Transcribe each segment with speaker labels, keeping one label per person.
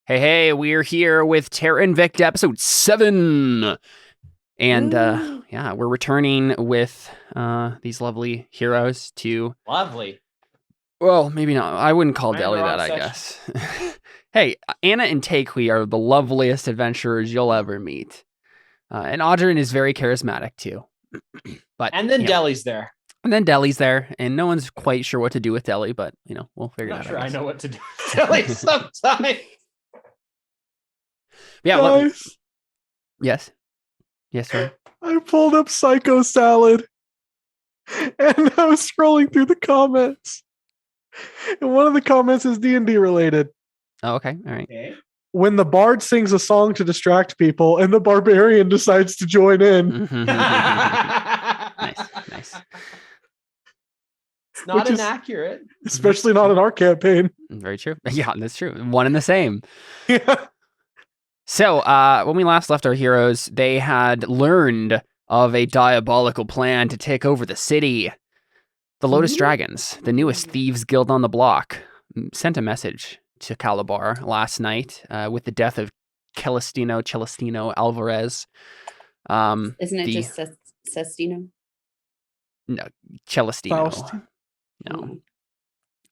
Speaker 1: Hey, we're here with Terra Invicta episode 7. And yeah, we're returning with these lovely heroes to...
Speaker 2: Lovely.
Speaker 1: Well, maybe not. I wouldn't call
Speaker 2: I'm in
Speaker 1: Deli
Speaker 2: the
Speaker 1: that,
Speaker 2: wrong
Speaker 1: I
Speaker 2: section.
Speaker 1: guess. Hey, Anna and Takui are the loveliest adventurers you'll ever meet. And Audrin is very charismatic, too. But
Speaker 2: And then
Speaker 1: you know,
Speaker 2: Deli's there.
Speaker 1: and then Deli's there, and no one's quite sure what to do with Deli, but, we'll figure
Speaker 2: I'm
Speaker 1: it
Speaker 2: not
Speaker 1: out,
Speaker 2: sure
Speaker 1: I
Speaker 2: I
Speaker 1: guess.
Speaker 2: know what to do with Deli sometimes.
Speaker 1: Yeah,
Speaker 3: Guys,
Speaker 1: yes. Yes, sir.
Speaker 3: I pulled up Psycho Salad and I was scrolling through the comments. And one of the comments is D&D related.
Speaker 1: Oh, okay, all right.
Speaker 2: Okay.
Speaker 3: When the bard sings a song to distract people and the barbarian decides to join in.
Speaker 1: Nice.
Speaker 2: It's not
Speaker 3: Which is-
Speaker 2: inaccurate.
Speaker 3: Especially not in our campaign.
Speaker 1: Very true. Yeah, that's true. One and the same.
Speaker 3: Yeah.
Speaker 1: So, when we last left our heroes, they had learned of a diabolical plan to take over the city. The Lotus Dragons, the newest thieves guild on the block, sent a message to Calabar last night with the death of Celestino Alvarez.
Speaker 4: Isn't it just Sestino?
Speaker 1: No, Celestino.
Speaker 3: Faust.
Speaker 1: No.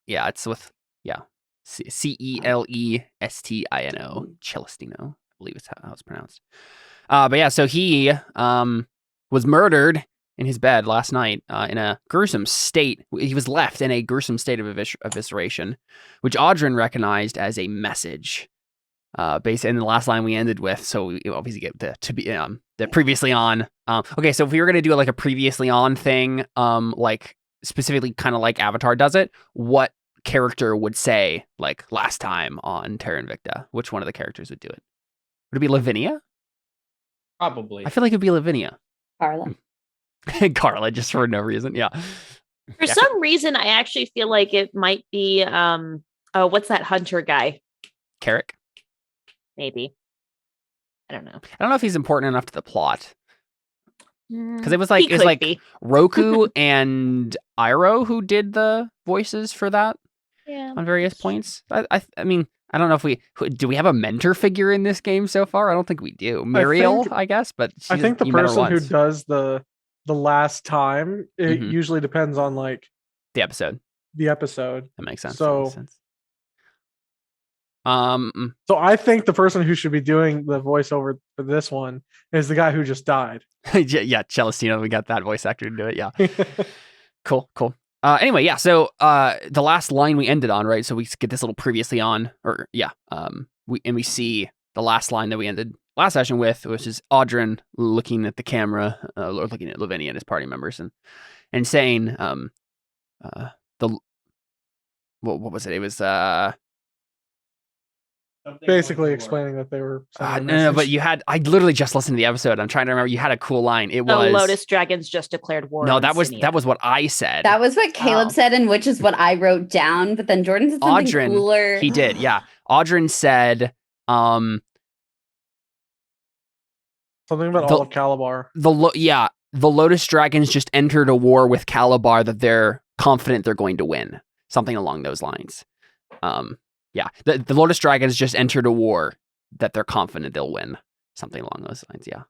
Speaker 1: Yeah, it's with, Celestino. Celestino, I believe is how it's pronounced. But yeah, so he was murdered in his bed last night in a gruesome state. He was left in a gruesome state of evisceration, which Audrin recognized as a message. Based in the last line we ended with, so we obviously get the previously on. Okay, so if we were gonna do like a previously on thing, like specifically kind of like Avatar does it, what character would say like last time on Terra Invicta? Which one of the characters would do it? Would it be Lavinia?
Speaker 2: Probably.
Speaker 1: I feel like it'd be Lavinia.
Speaker 4: Carla.
Speaker 1: Carla, just for no reason. Yeah.
Speaker 5: For some reason, I actually feel like it might be what's that hunter guy?
Speaker 1: Carrick.
Speaker 5: Maybe. I don't know.
Speaker 1: I don't know if he's important enough to the plot. Because it was
Speaker 5: He
Speaker 1: like
Speaker 5: could be.
Speaker 1: Roku and Iroh who did the voices for that
Speaker 5: Yeah.
Speaker 1: on various points. I mean, I don't know if do we have a mentor figure in this game so far? I don't think we do. Muriel, I guess, but
Speaker 3: I think the
Speaker 1: you met her
Speaker 3: person who
Speaker 1: once.
Speaker 3: does the last time, it
Speaker 1: Mhm.
Speaker 3: usually depends on like
Speaker 1: The episode.
Speaker 3: the episode.
Speaker 1: That makes sense.
Speaker 3: So-
Speaker 1: That makes sense.
Speaker 3: So I think the person who should be doing the voiceover for this one is the guy who just died.
Speaker 1: yeah, Celestino, we got that voice actor to do it. Yeah. Cool. Anyway, yeah. So the last line we ended on, right? So we get this little previously on, or yeah. We see the last line that we ended last session with, which is Audrin looking at the camera, or looking at Lavinia and his party members, and saying, what was it? It was
Speaker 3: Basically explaining that they were sending a
Speaker 1: no, but
Speaker 3: message.
Speaker 1: I literally just listened to the episode. I'm trying to remember. You had a cool line. It
Speaker 5: The
Speaker 1: was
Speaker 5: Lotus Dragons just declared war.
Speaker 1: No,
Speaker 5: on
Speaker 1: that was
Speaker 5: Cinia.
Speaker 1: what I said.
Speaker 4: That was what Caleb
Speaker 5: Oh.
Speaker 4: said, and which is what I wrote down. But then Jordan said something
Speaker 1: Audrin,
Speaker 4: cooler.
Speaker 1: He did, yeah. Audrin said,
Speaker 3: Something about all of Calabar.
Speaker 1: the Lotus Dragons just entered a war with Calabar that they're confident they're going to win. Something along those lines. Yeah, the Lotus Dragons just entered a war that they're confident they'll win. Something along those lines, yeah.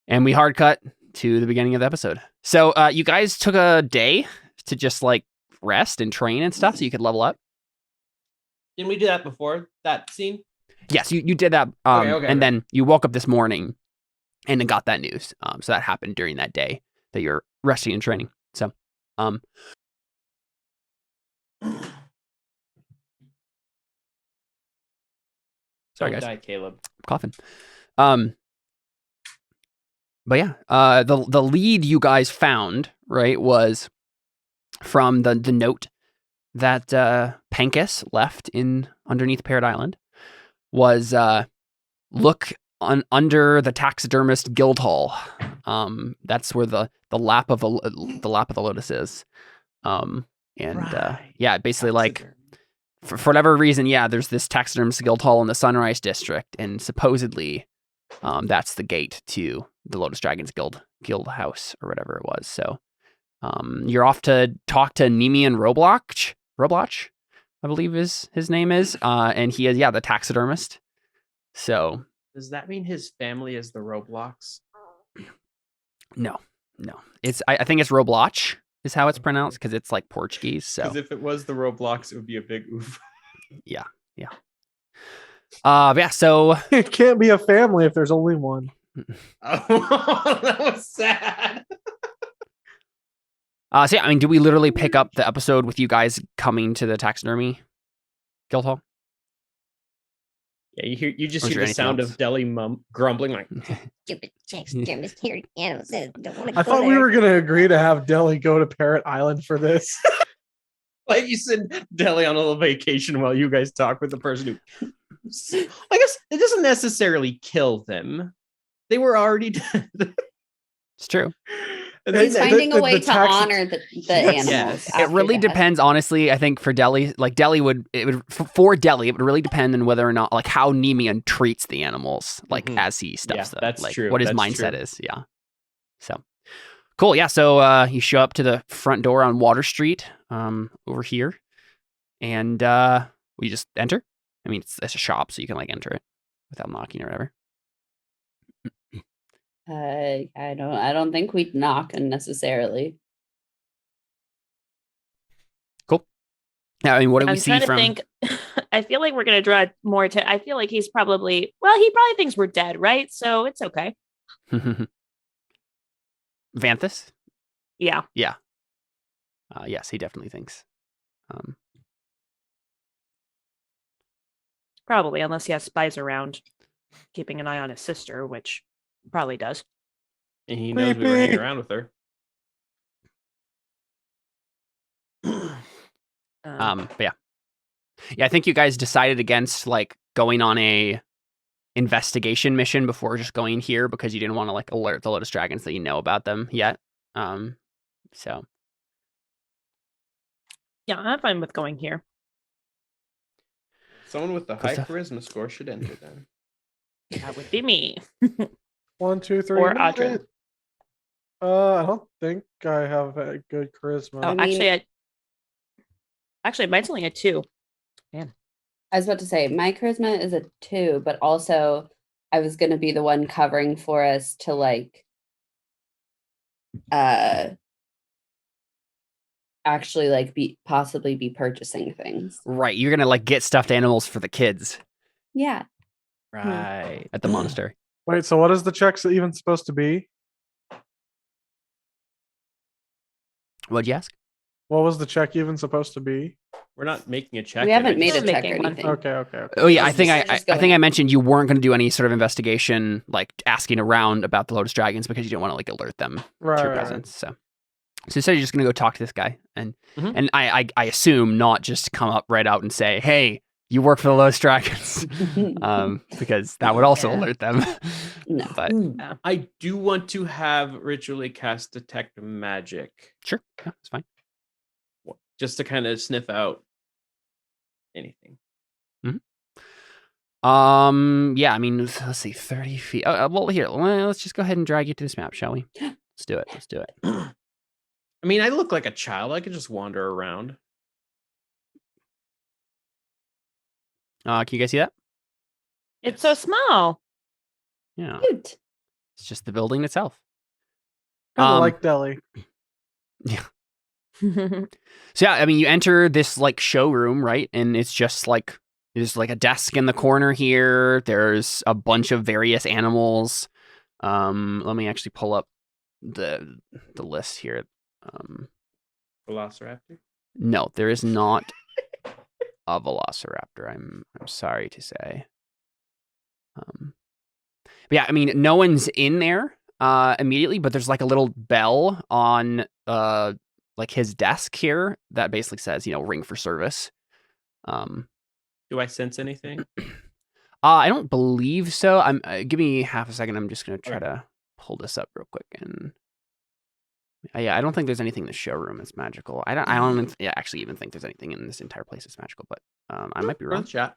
Speaker 1: And we hard cut to the beginning of the episode. So you guys took a day to just like rest and train and stuff so you could level up?
Speaker 2: Didn't we do that before that scene?
Speaker 1: Yes, you did that.
Speaker 2: Okay.
Speaker 1: Then you woke up this morning and then got that news. So that happened during that day that you're resting and training. So, sorry
Speaker 2: Don't
Speaker 1: guys,
Speaker 2: die, Caleb.
Speaker 1: coughing. But yeah, the lead you guys found, right, was from the note that Pankus left in underneath Parrot Island. Was look under the taxidermist guild hall. That's where the lap of the lotus is. Yeah, basically like for whatever reason, yeah, there's this taxidermist guild hall in the Sunrise District, and supposedly that's the gate to the Lotus Dragons guild house or whatever it was. So you're off to talk to Nemi and Robloch. I believe his name is, and he is the taxidermist. So
Speaker 2: Does that mean his family is the Roblox?
Speaker 1: no, I think it's Robloch is how it's pronounced because it's like Portuguese. So
Speaker 2: Because if it was the Roblox, it would be a big oof.
Speaker 1: yeah. So
Speaker 3: It can't be a family if there's only one.
Speaker 2: Oh, that was sad.
Speaker 1: so yeah, I mean, do we literally pick up the episode with you guys coming to the taxidermy guild hall?
Speaker 2: Yeah, you just
Speaker 1: Or is
Speaker 2: hear
Speaker 1: there
Speaker 2: the sound
Speaker 1: anything
Speaker 2: of Deli grumbling like,
Speaker 3: I thought we were going to agree to have Deli go to Parrot Island for this.
Speaker 2: like you send Deli on a little vacation while you guys talk with the person who. I guess it doesn't necessarily kill them. They were already dead.
Speaker 1: It's true.
Speaker 2: And
Speaker 4: He's
Speaker 2: then-
Speaker 4: finding a way to honor the animals.
Speaker 2: Yes.
Speaker 1: It really
Speaker 4: after death.
Speaker 1: depends, honestly. I think for Deli, like Deli for Deli, it would really depend on whether or not like how Nemean treats the animals, like as he stuffs them.
Speaker 2: that's
Speaker 1: like,
Speaker 2: true.
Speaker 1: What his
Speaker 2: That's
Speaker 1: mindset
Speaker 2: true.
Speaker 1: is. Yeah. So cool. Yeah. So you show up to the front door on Water Street, over here, and we just enter. I mean, it's a shop, so you can like enter it without knocking or whatever.
Speaker 4: I don't think we'd knock unnecessarily.
Speaker 1: Cool. Yeah, I mean, what do we
Speaker 5: I'm
Speaker 1: see
Speaker 5: trying to
Speaker 1: from?
Speaker 5: think. I feel like we're going to draw more to. I feel like he probably thinks we're dead, right? So it's okay.
Speaker 1: Vanthus?
Speaker 5: Yeah.
Speaker 1: Yeah. Yes, he definitely thinks.
Speaker 5: Probably, unless he has spies around keeping an eye on his sister, which he probably does.
Speaker 2: And he knows we were hanging around with her.
Speaker 1: But yeah. Yeah, I think you guys decided against like going on a investigation mission before just going here because you didn't want to like alert the Lotus Dragons that you know about them yet. So
Speaker 5: Yeah, I'm fine with going here.
Speaker 2: Someone with the
Speaker 1: Good
Speaker 2: high
Speaker 1: stuff.
Speaker 2: charisma score should enter then.
Speaker 5: That would be me.
Speaker 3: 1, 2, 3.
Speaker 5: Or
Speaker 3: minute.
Speaker 5: Audrin.
Speaker 3: I don't think I have a good charisma.
Speaker 5: Oh,
Speaker 4: mean-
Speaker 5: actually, mine's only a 2.
Speaker 4: I was about to say my charisma is a 2, but also I was going to be the one covering for us to like actually like possibly be purchasing things.
Speaker 1: right, you're gonna like get stuffed animals for the kids
Speaker 4: Yeah.
Speaker 2: Right.
Speaker 1: at the monastery.
Speaker 3: Wait, so what is the check even supposed to be?
Speaker 1: What'd you ask?
Speaker 3: What was the check even supposed to be?
Speaker 2: We're not making a check.
Speaker 4: We haven't made a
Speaker 5: We're
Speaker 4: check or
Speaker 5: making one.
Speaker 4: anything.
Speaker 3: Okay.
Speaker 1: Oh yeah, I
Speaker 4: Just-
Speaker 1: think
Speaker 4: just
Speaker 1: I
Speaker 4: going
Speaker 1: think I
Speaker 4: in.
Speaker 1: mentioned you weren't going to do any sort of investigation, like asking around about the Lotus Dragons because you didn't want to like alert them to your
Speaker 3: Right.
Speaker 1: presence. So instead, you're just going to go talk to this guy, and
Speaker 2: Mhm.
Speaker 1: and I assume not just come up right out and say, "Hey, you work for the Lotus Dragons," because that would also
Speaker 4: Yeah.
Speaker 1: alert them.
Speaker 4: No.
Speaker 1: But
Speaker 2: I do want to have ritually cast detect magic
Speaker 1: sure, yeah, it's fine.
Speaker 2: just to kind of sniff out anything.
Speaker 1: Yeah, I mean, let's see, 30 feet. Well, here, let's just go ahead and drag you to this map, shall we? Let's do it.
Speaker 2: I mean, I look like a child. I could just wander around.
Speaker 1: Can you guys see that?
Speaker 5: It's so small.
Speaker 1: Yeah,
Speaker 4: Cute.
Speaker 1: it's just the building itself.
Speaker 3: Kind of
Speaker 1: Um,
Speaker 3: like Delhi.
Speaker 1: So yeah, I mean, you enter this like showroom, right? And it's just like there's like a desk in the corner here. There's a bunch of various animals. Let me actually pull up the list here.
Speaker 2: Velociraptor.
Speaker 1: No, there is not a velociraptor. I'm sorry to say. But yeah, I mean, no one's in there immediately, but there's like a little bell on like his desk here that basically says, ring for service.
Speaker 2: Do I sense anything?
Speaker 1: I don't believe so. Give me half a second. I'm just gonna try
Speaker 2: Okay.
Speaker 1: to pull this up real quick. And yeah, I don't think there's anything in the showroom that's magical. I don't actually even think there's anything in this entire place that's magical. But I might be
Speaker 2: For the
Speaker 1: wrong.
Speaker 2: chat.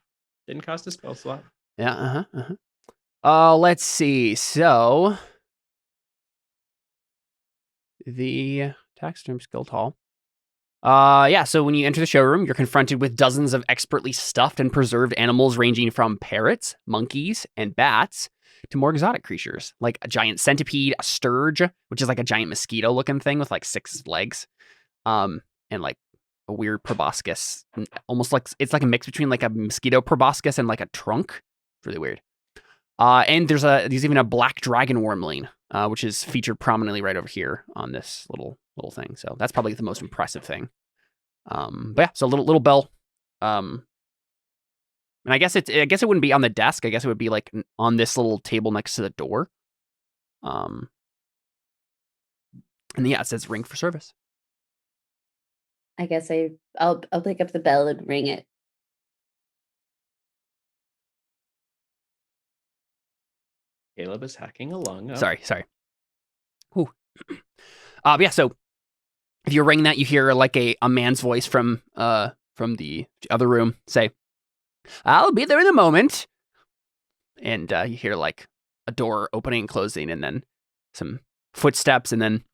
Speaker 2: Didn't cost a spell slot.
Speaker 1: Yeah. Let's see. So the Taxidermy Guild Hall Yeah, so when you enter the showroom, you're confronted with dozens of expertly stuffed and preserved animals ranging from parrots, monkeys, and bats to more exotic creatures, like a giant centipede, a sturge, which is like a giant mosquito-looking thing with like 6 legs, and like a weird proboscis, almost like it's like a mix between like a mosquito proboscis and like a trunk. It's really weird. And there's even a black dragon wormling, which is featured prominently right over here on this little thing. So that's probably the most impressive thing. But yeah, so little bell. And I guess it wouldn't be on the desk. I guess it would be like on this little table next to the door. And yeah, it says ring for service.
Speaker 4: I guess I'll pick up the bell and ring it.
Speaker 2: Caleb is hacking along. Oh.
Speaker 1: Sorry. Ooh. Yeah, so if you ring that, you hear like a man's voice from the other room say, "I'll be there in a moment." And you hear like a door opening and closing, and then some footsteps, and then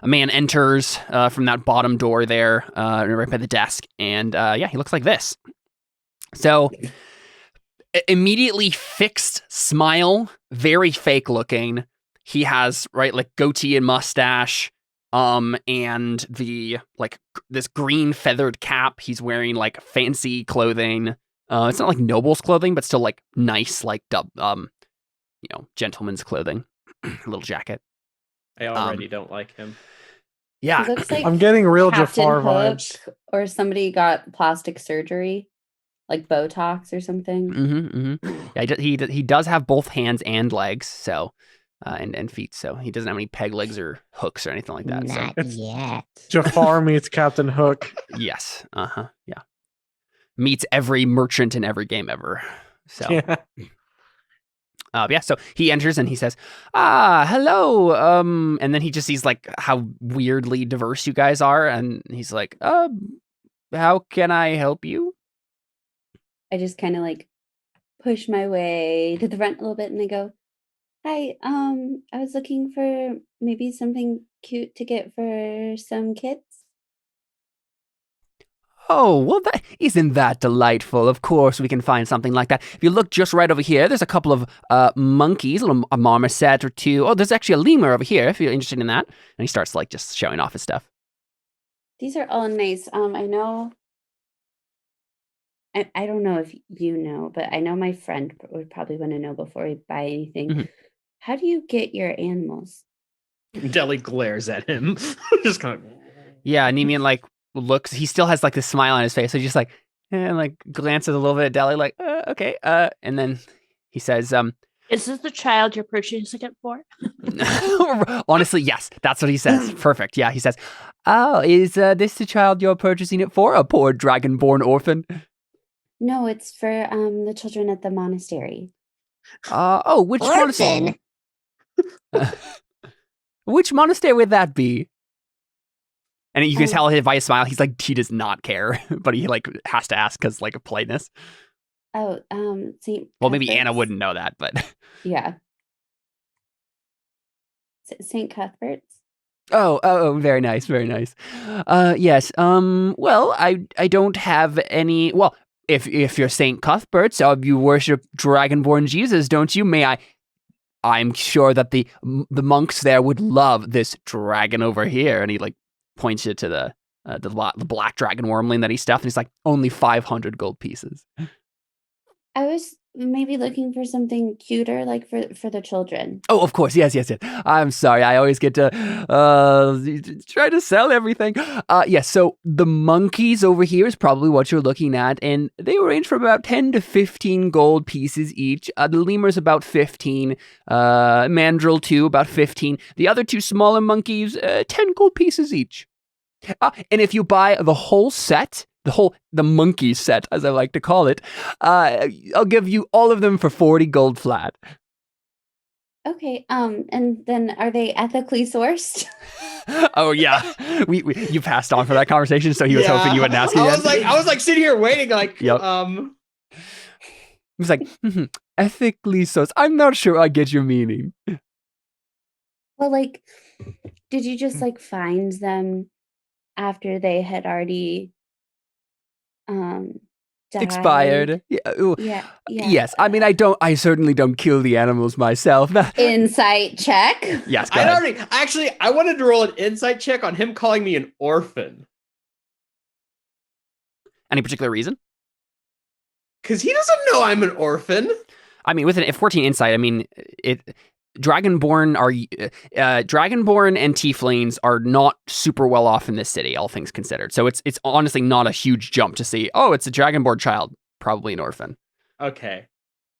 Speaker 1: a man enters from that bottom door there, right by the desk, and yeah, he looks like this. So immediately fixed smile, very fake looking. He has like goatee and mustache, and the like this green feathered cap. He's wearing like fancy clothing. It's not like noble's clothing, but still like nice, like gentleman's clothing. Little jacket.
Speaker 2: I already don't like him.
Speaker 1: Yeah,
Speaker 4: He looks like
Speaker 3: I'm getting real
Speaker 4: Captain
Speaker 3: Jafar
Speaker 4: Hook,
Speaker 3: vibes.
Speaker 4: or somebody got plastic surgery, like Botox or something.
Speaker 1: Yeah, he does have both hands and legs, so and feet. So he doesn't have any peg legs or hooks or anything like that.
Speaker 6: Not
Speaker 3: It's-
Speaker 6: yet.
Speaker 3: Jafar meets Captain Hook.
Speaker 1: So yes, yeah, meets every merchant in every game ever. So
Speaker 3: Yeah.
Speaker 1: yeah, so he enters and he says, hello. And then he just sees like how weirdly diverse you guys are, and he's like, how can I help you?
Speaker 4: I just kind of like push my way to the front a little bit, and I go, "Hi, I was looking for maybe something cute to get for some kids."
Speaker 1: Oh, well, isn't that delightful? Of course we can find something like that. If you look just right over here, there's a couple of monkeys, a marmoset or two. Oh, there's actually a lemur over here if you're interested in that. And he starts like just showing off his stuff.
Speaker 4: These are all nice. I know. I don't know if you know, but I know my friend would probably want to know before we buy anything.
Speaker 1: Mhm.
Speaker 4: How do you get your animals?
Speaker 2: Deli glares at him. Just kind of.
Speaker 1: Yeah, Nemean like looks, he still has like this smile on his face. So he just like, and like glances a little bit at Deli like, okay. And then he says,
Speaker 5: Is this the child you're purchasing it for?
Speaker 1: honestly, yes, that's what he says. Perfect. Yeah, he says, oh, is this the child you're purchasing it for? A poor dragonborn orphan?
Speaker 4: No, it's for the children at the monastery.
Speaker 1: Oh, which monastery?
Speaker 6: Orphan.
Speaker 1: Which monastery would that be? And you can
Speaker 4: Um,
Speaker 1: tell by his smile, he's like, he does not care, but he like has to ask because like of politeness.
Speaker 4: Oh, Saint.
Speaker 1: Well, maybe Anna
Speaker 4: Cuthbert's.
Speaker 1: wouldn't know that, but
Speaker 4: Yeah. Saint Cuthbert's.
Speaker 1: oh, very nice, very nice. Yes. Well, I don't have any. Well, if you're Saint Cuthbert's, you worship Dragonborn Jesus, don't you? I'm sure that the monks there would love this dragon over here, and he like points you to the black dragon wormling that he stuffed, and he's like, only 500 gold pieces.
Speaker 4: I was maybe looking for something cuter, like for the children.
Speaker 1: Oh, of course, yes. I'm sorry, I always get to try to sell everything. Yes, so the monkeys over here is probably what you're looking at, and they range from about 10 to 15 gold pieces each. The lemur's about 15, mandrill too, about 15. The other two smaller monkeys, 10 gold pieces each. And if you buy the whole set, the monkey set, as I like to call it, I'll give you all of them for 40 gold flat.
Speaker 4: Okay. And then are they ethically sourced?
Speaker 1: Oh yeah, you passed on for that conversation, so he was hoping you wouldn't ask again.
Speaker 2: I was like sitting here waiting, like,
Speaker 1: Yep. He was like, ethically sourced. I'm not sure I get your meaning.
Speaker 4: Well, like, did you just like find them after they had already died.
Speaker 1: Expired. Yeah. Ooh.
Speaker 4: Yeah.
Speaker 1: Yes. I mean, I certainly don't kill the animals myself.
Speaker 4: Insight check.
Speaker 1: Yes. Go ahead.
Speaker 2: I wanted to roll an insight check on him calling me an orphan.
Speaker 1: Any particular reason?
Speaker 2: Because he doesn't know I'm an orphan.
Speaker 1: I mean, with an 14 insight, I mean, Dragonborn and Tieflings are not super well off in this city, all things considered. So it's honestly not a huge jump to see, oh, it's a Dragonborn child, probably an orphan.
Speaker 2: Okay.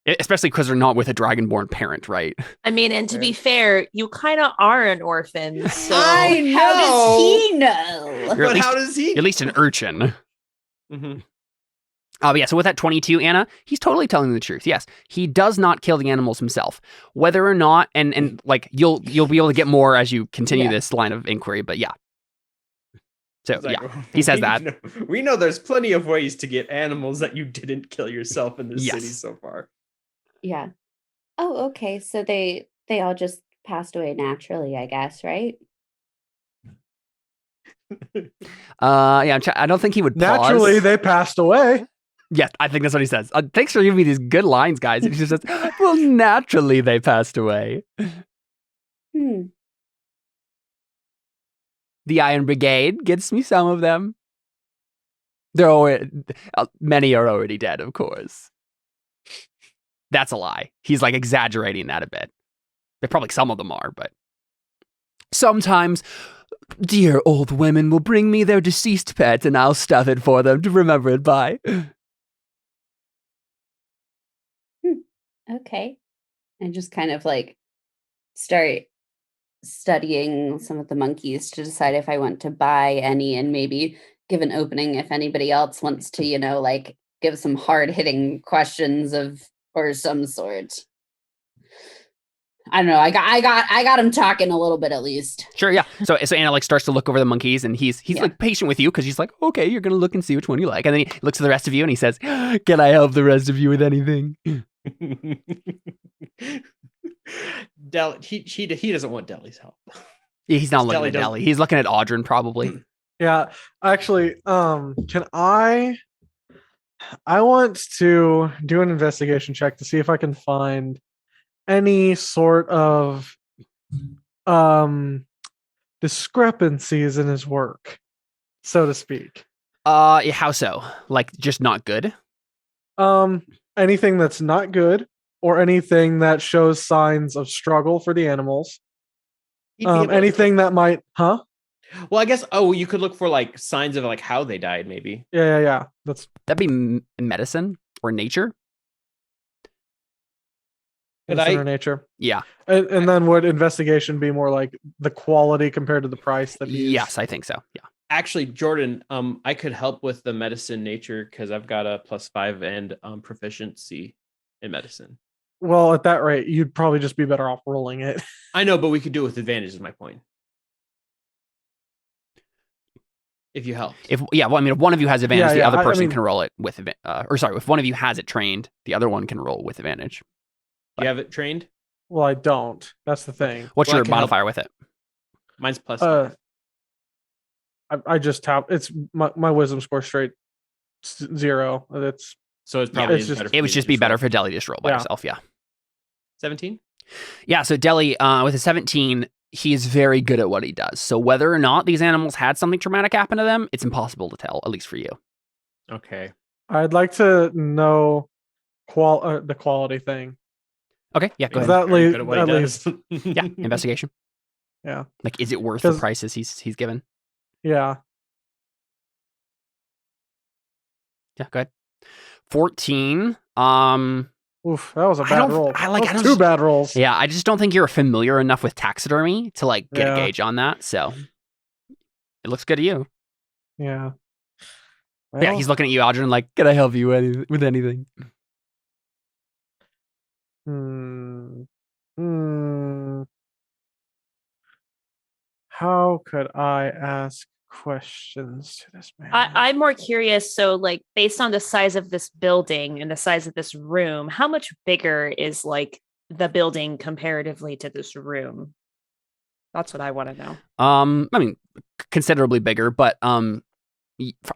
Speaker 1: Especially because they're not with a Dragonborn parent, right?
Speaker 5: I mean, and to be fair, you kind of are an orphan. So
Speaker 2: I know.
Speaker 4: How does he know?
Speaker 1: You're at
Speaker 2: But
Speaker 1: least-
Speaker 2: how does he?
Speaker 1: You're at least an urchin.
Speaker 2: Mm-hmm.
Speaker 1: But yeah, so with that 22, Anna, he's totally telling the truth. Yes, he does not kill the animals himself. Whether or not, and like you'll be able to get more as you continue this line of inquiry. But yeah, so he says that.
Speaker 2: We know there's plenty of ways to get animals that you didn't kill yourself in this city so far.
Speaker 4: Yeah. Oh, okay. So they all just passed away naturally, I guess, right?
Speaker 1: Yeah, I don't think he would pause.
Speaker 3: Naturally, they passed away.
Speaker 1: Yeah, I think that's what he says. Thanks for giving me these good lines, guys. He just says, well, naturally they passed away. The Iron Brigade gets me some of them. Many are already dead, of course. That's a lie. He's like exaggerating that a bit. Probably some of them are, but sometimes dear old women will bring me their deceased pet and I'll stuff it for them to remember it by.
Speaker 4: Okay. And just kind of like start studying some of the monkeys to decide if I want to buy any and maybe give an opening if anybody else wants to, like give some hard-hitting questions or some sort. I don't know. I got him talking a little bit at least.
Speaker 1: Sure, yeah. So Anna like starts to look over the monkeys, and he's like patient with you because he's like, okay, you're gonna look and see which one you like, and then he looks at the rest of you and he says, "Can I help the rest of you with anything?"
Speaker 2: He doesn't want Deli's help.
Speaker 1: Yeah, he's not looking at Deli. He's looking at Audrin probably.
Speaker 3: Yeah, actually, can I want to do an investigation check to see if I can find any sort of discrepancies in his work, so to speak.
Speaker 1: How so? Like just not good?
Speaker 3: Anything that's not good or anything that shows signs of struggle for the animals. Anything that might,
Speaker 2: Well, I guess. Oh, you could look for like signs of like how they died, maybe.
Speaker 3: Yeah.
Speaker 1: That'd be medicine or nature.
Speaker 3: Or nature.
Speaker 1: Yeah.
Speaker 3: And then would investigation be more like the quality compared to the price that he's...
Speaker 1: Yes, I think so. Yeah.
Speaker 2: Actually, Jordan, I could help with the medicine nature because I've got a +5 and proficiency in medicine.
Speaker 3: Well, at that rate, you'd probably just be better off rolling it.
Speaker 2: I know, but we could do it with advantage is my point. If you help.
Speaker 1: If one of you has advantage, the other person can roll it with if one of you has it trained, the other one can roll with advantage.
Speaker 2: You have it trained?
Speaker 3: Well, I don't. That's the thing.
Speaker 1: What's your modifier with it?
Speaker 2: Mine's +5.
Speaker 3: I just tap. It's my wisdom score straight 0. It's
Speaker 2: probably
Speaker 1: it would just be better for Deli to just roll by herself. Yeah.
Speaker 2: 17.
Speaker 1: Yeah. So Deli, with a 17, he is very good at what he does. So whether or not these animals had something traumatic happen to them, it's impossible to tell, at least for you.
Speaker 2: Okay.
Speaker 3: I'd like to know the quality thing.
Speaker 1: Okay. Yeah. Go ahead.
Speaker 3: At least.
Speaker 1: Yeah. Investigation.
Speaker 3: Yeah.
Speaker 1: Like, is it worth the prices he's given?
Speaker 3: Yeah.
Speaker 1: Yeah. Go ahead. 14.
Speaker 3: Oof, that was a bad roll. Two bad rolls.
Speaker 1: Yeah, I just don't think you're familiar enough with taxidermy to like get a gauge on that. So it looks good to you.
Speaker 3: Yeah.
Speaker 1: Well, yeah, he's looking at you, Audrin, like, can I help you with anything?
Speaker 3: How could I ask questions to this man?
Speaker 5: I'm more curious. So, like, based on the size of this building and the size of this room, how much bigger is like the building comparatively to this room? That's what I want to know.
Speaker 1: I mean, considerably bigger, but I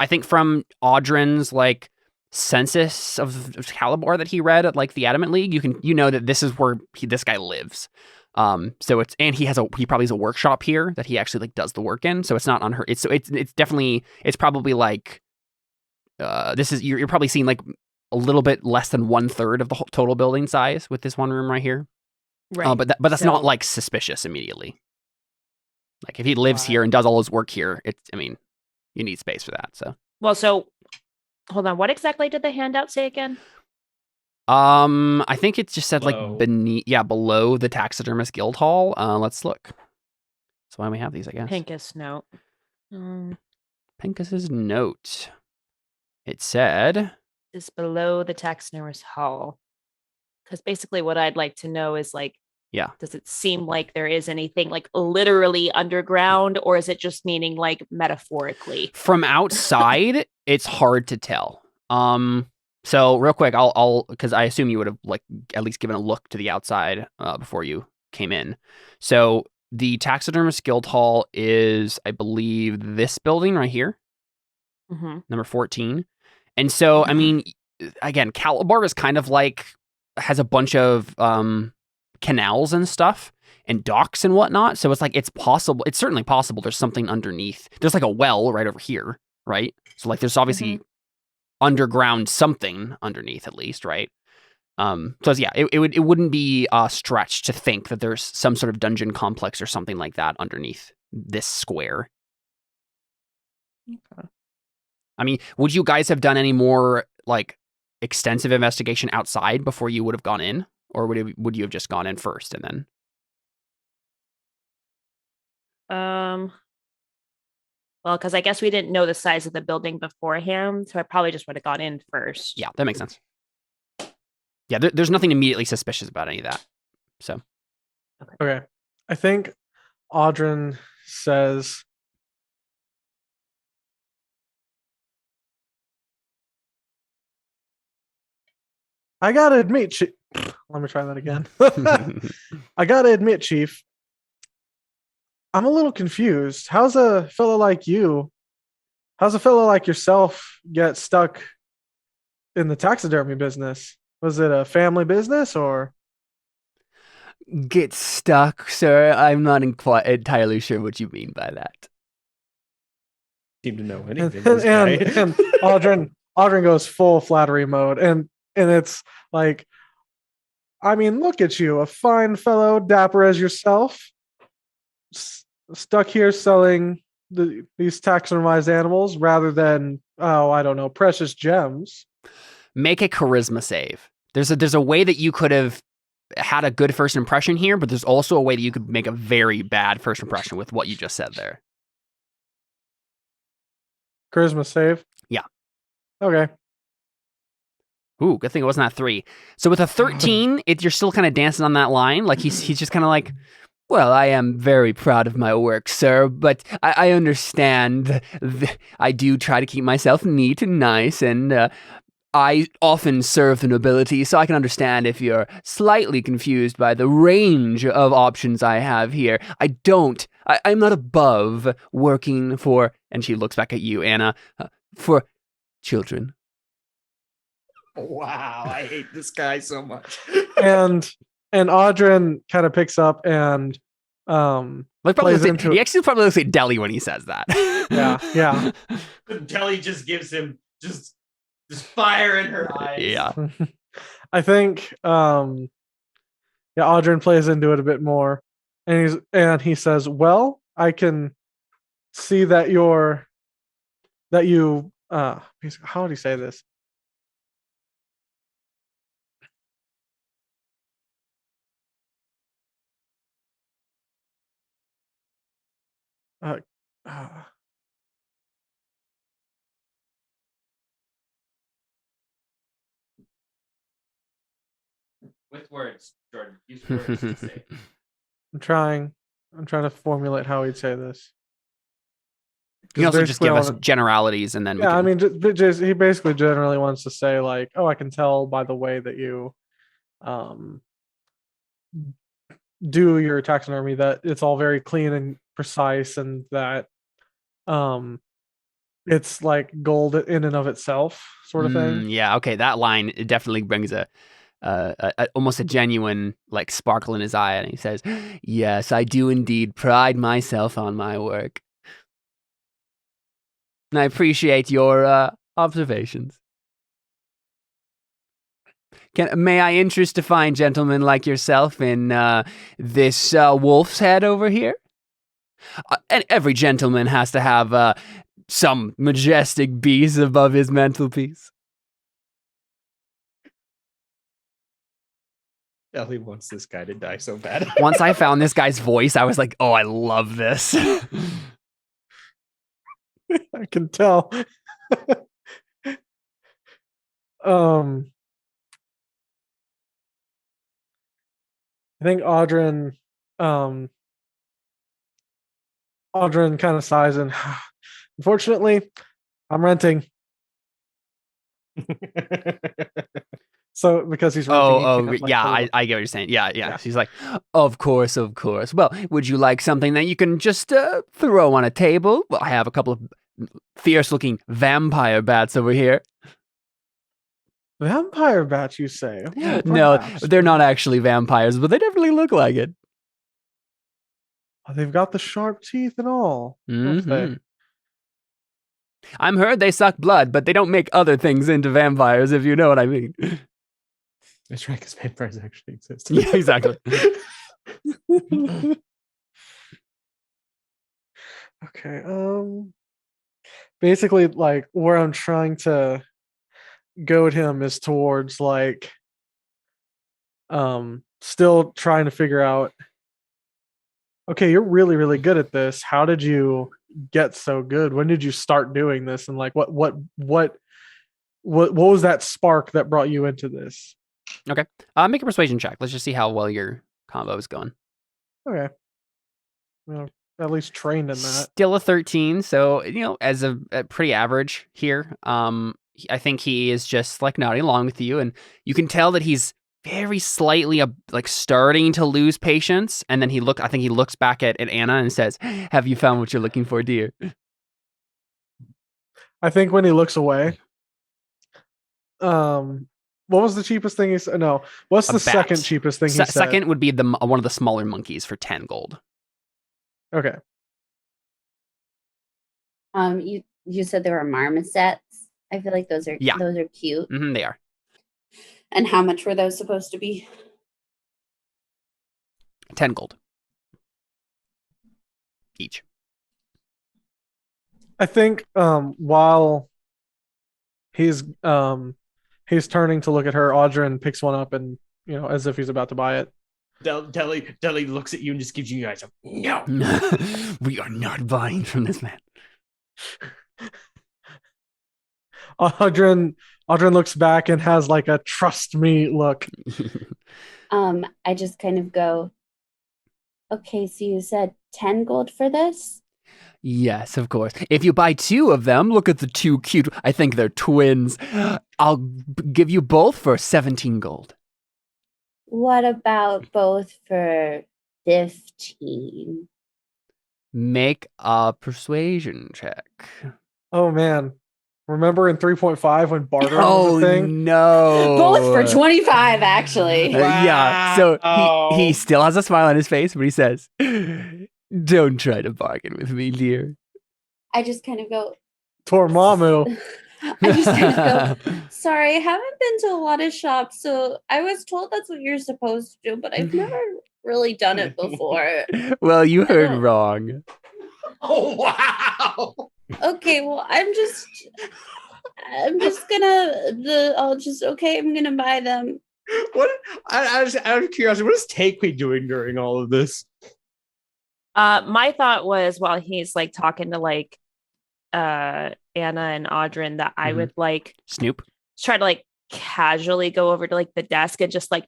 Speaker 1: think from Audrin's like census of Calibar that he read at like the Adamant League, you know that this is where this guy lives. So he probably has a workshop here that he actually like does the work in. So it's not unheard. It's probably like you're probably seeing like a little bit less than 1/3 of the whole total building size with this one room right here.
Speaker 5: Right.
Speaker 1: But that's not like suspicious immediately. Like if he lives here and does all his work here, you need space for that. So
Speaker 5: hold on. What exactly did the handout say again?
Speaker 1: I think it just said
Speaker 2: Below.
Speaker 1: like below the Taxidermist Guild Hall. Let's look. That's why we have these, I guess.
Speaker 5: Pincus note.
Speaker 1: Pincus's note. It said
Speaker 5: Is below the taxidermist hall. Because basically what I'd like to know is like, does it seem like there is anything like literally underground, or is it just meaning like metaphorically?
Speaker 1: From outside, it's hard to tell. So real quick, I'll because I assume you would have like at least given a look to the outside before you came in. So the Taxidermist Guild Hall is, I believe, this building right here, number 14. And so, I mean, again, Calibar is kind of like has a bunch of canals and stuff and docks and whatnot. So it's like it's certainly possible there's something underneath. There's like a well right over here, right? So like there's obviously underground something underneath at least, right? So yeah, it wouldn't be a stretch to think that there's some sort of dungeon complex or something like that underneath this square.
Speaker 5: Okay.
Speaker 1: I mean, would you guys have done any more like extensive investigation outside before you would have gone in, or would you have just gone in first and then?
Speaker 5: Well, because I guess we didn't know the size of the building beforehand, so I probably just would have gone in first.
Speaker 1: Yeah, that makes sense. Yeah, there's nothing immediately suspicious about any of that. So.
Speaker 3: Okay. I think Audrin says, I gotta admit, Chief. Let me try that again. I gotta admit, Chief, I'm a little confused. How's a fellow like yourself get stuck in the taxidermy business? Was it a family business or?
Speaker 1: Get stuck, sir? I'm not entirely sure what you mean by that.
Speaker 2: Seem to know
Speaker 3: And,
Speaker 2: anything. This guy.
Speaker 3: and Audrin goes full flattery mode, and it's like, I mean, look at you, a fine fellow, dapper as yourself, stuck here selling these taxidermized animals rather than, I don't know, precious gems.
Speaker 1: Make a charisma save. There's a way that you could have had a good first impression here, but there's also a way that you could make a very bad first impression with what you just said there.
Speaker 3: Charisma save?
Speaker 1: Yeah.
Speaker 3: Okay.
Speaker 1: Ooh, good thing it wasn't that 3. So with a 13, you're still kind of dancing on that line. Like he's just kind of like, well, I am very proud of my work, sir, but I understand. I do try to keep myself neat and nice, and I often serve the nobility, so I can understand if you're slightly confused by the range of options I have here. I'm not above working for, and she looks back at you, Anna, for children.
Speaker 2: Wow, I hate this guy so much.
Speaker 3: And Audrin kind of picks up and
Speaker 1: he actually probably looks like Deli when he says that.
Speaker 3: Yeah.
Speaker 2: Deli just gives him just fire in her eyes.
Speaker 1: Yeah.
Speaker 3: I think Audrin plays into it a bit more, and he says, well, I can see that you how would he say this?
Speaker 2: With words, Jordan. Use words to say.
Speaker 3: I'm trying to formulate how he'd say this.
Speaker 1: You can also just give us generalities, and then
Speaker 3: I mean, he basically generally wants to say like, oh, I can tell by the way that you do your taxidermy, that it's all very clean and precise, and that it's like gold in and of itself, sort of thing.
Speaker 1: Yeah, okay, that line, it definitely brings a almost a genuine like sparkle in his eye, and he says, "Yes, I do indeed pride myself on my work. And I appreciate your observations. May I interest a fine gentleman like yourself in this wolf's head over here? And every gentleman has to have some majestic beast above his mantelpiece."
Speaker 2: Ellie wants this guy to die so bad.
Speaker 1: Once I found this guy's voice, I was like, "Oh, I love this."
Speaker 3: I can tell. I think Audrin kind of sighs and, unfortunately, I'm renting. So because he's renting,
Speaker 1: yeah, I get what you're saying. Yeah. She's like, of course. Well, would you like something that you can just throw on a table? Well, I have a couple of fierce-looking vampire bats over here.
Speaker 3: Vampire bats, you say?
Speaker 1: Oh, no, they're not actually vampires, but they definitely look like it.
Speaker 3: Oh, they've got the sharp teeth and all.
Speaker 1: Mm-hmm. I'm heard they suck blood, but they don't make other things into vampires, if you know what I mean.
Speaker 2: That's right, because vampires actually exist.
Speaker 1: Yeah, exactly.
Speaker 3: Okay. Basically, like, where I'm trying to goad him is towards like still trying to figure out, okay, you're really, really good at this. How did you get so good? When did you start doing this? And like what was that spark that brought you into this?
Speaker 1: Okay. Make a persuasion check. Let's just see how well your combo is going.
Speaker 3: Okay. Well, at least trained in that.
Speaker 1: Still a 13, so as a pretty average here. I think he is just like nodding along with you, and you can tell that he's very slightly like starting to lose patience. And then I think he looks back at Anna and says, "Have you found what you're looking for, dear?"
Speaker 3: I think when he looks away, what was the cheapest thing he said? No, what's the second cheapest thing he said?
Speaker 1: Second would be one of the smaller monkeys for 10 gold.
Speaker 3: Okay.
Speaker 4: You said there were marmosets. I feel like those are cute.
Speaker 1: Mm-hmm, they are.
Speaker 4: And how much were those supposed to be?
Speaker 1: 10 gold each.
Speaker 3: I think while he's turning to look at her, Audrin picks one up and, as if he's about to buy it.
Speaker 2: Deli looks at you and just gives you guys a no.
Speaker 1: We are not buying from this man.
Speaker 3: Audrin looks back and has like a trust me look.
Speaker 4: I just kind of go, okay, so you said 10 gold for this?
Speaker 1: Yes, of course. If you buy 2 of them, look at the 2 cute, I think they're twins. I'll give you both for 17 gold.
Speaker 4: What about both for 15?
Speaker 1: Make a persuasion check.
Speaker 3: Oh man. Remember in 3.5 when bartering was a thing?
Speaker 1: Oh no.
Speaker 4: Both for 25, actually.
Speaker 1: Yeah. So he still has a smile on his face, but he says, "Don't try to bargain with me, dear."
Speaker 4: I just kind of go,
Speaker 3: Tormamu.
Speaker 4: I just kind of go, sorry, I haven't been to a lot of shops, so I was told that's what you're supposed to do, but I've never really done it before.
Speaker 1: Well, you heard wrong.
Speaker 2: Oh wow.
Speaker 4: Okay, well, I'm gonna buy them.
Speaker 2: What? Out of curiosity, what is Takeway doing during all of this?
Speaker 5: My thought was, while he's like talking to like Anna and Audrin, that I would like
Speaker 1: Snoop,
Speaker 5: try to like casually go over to like the desk and just like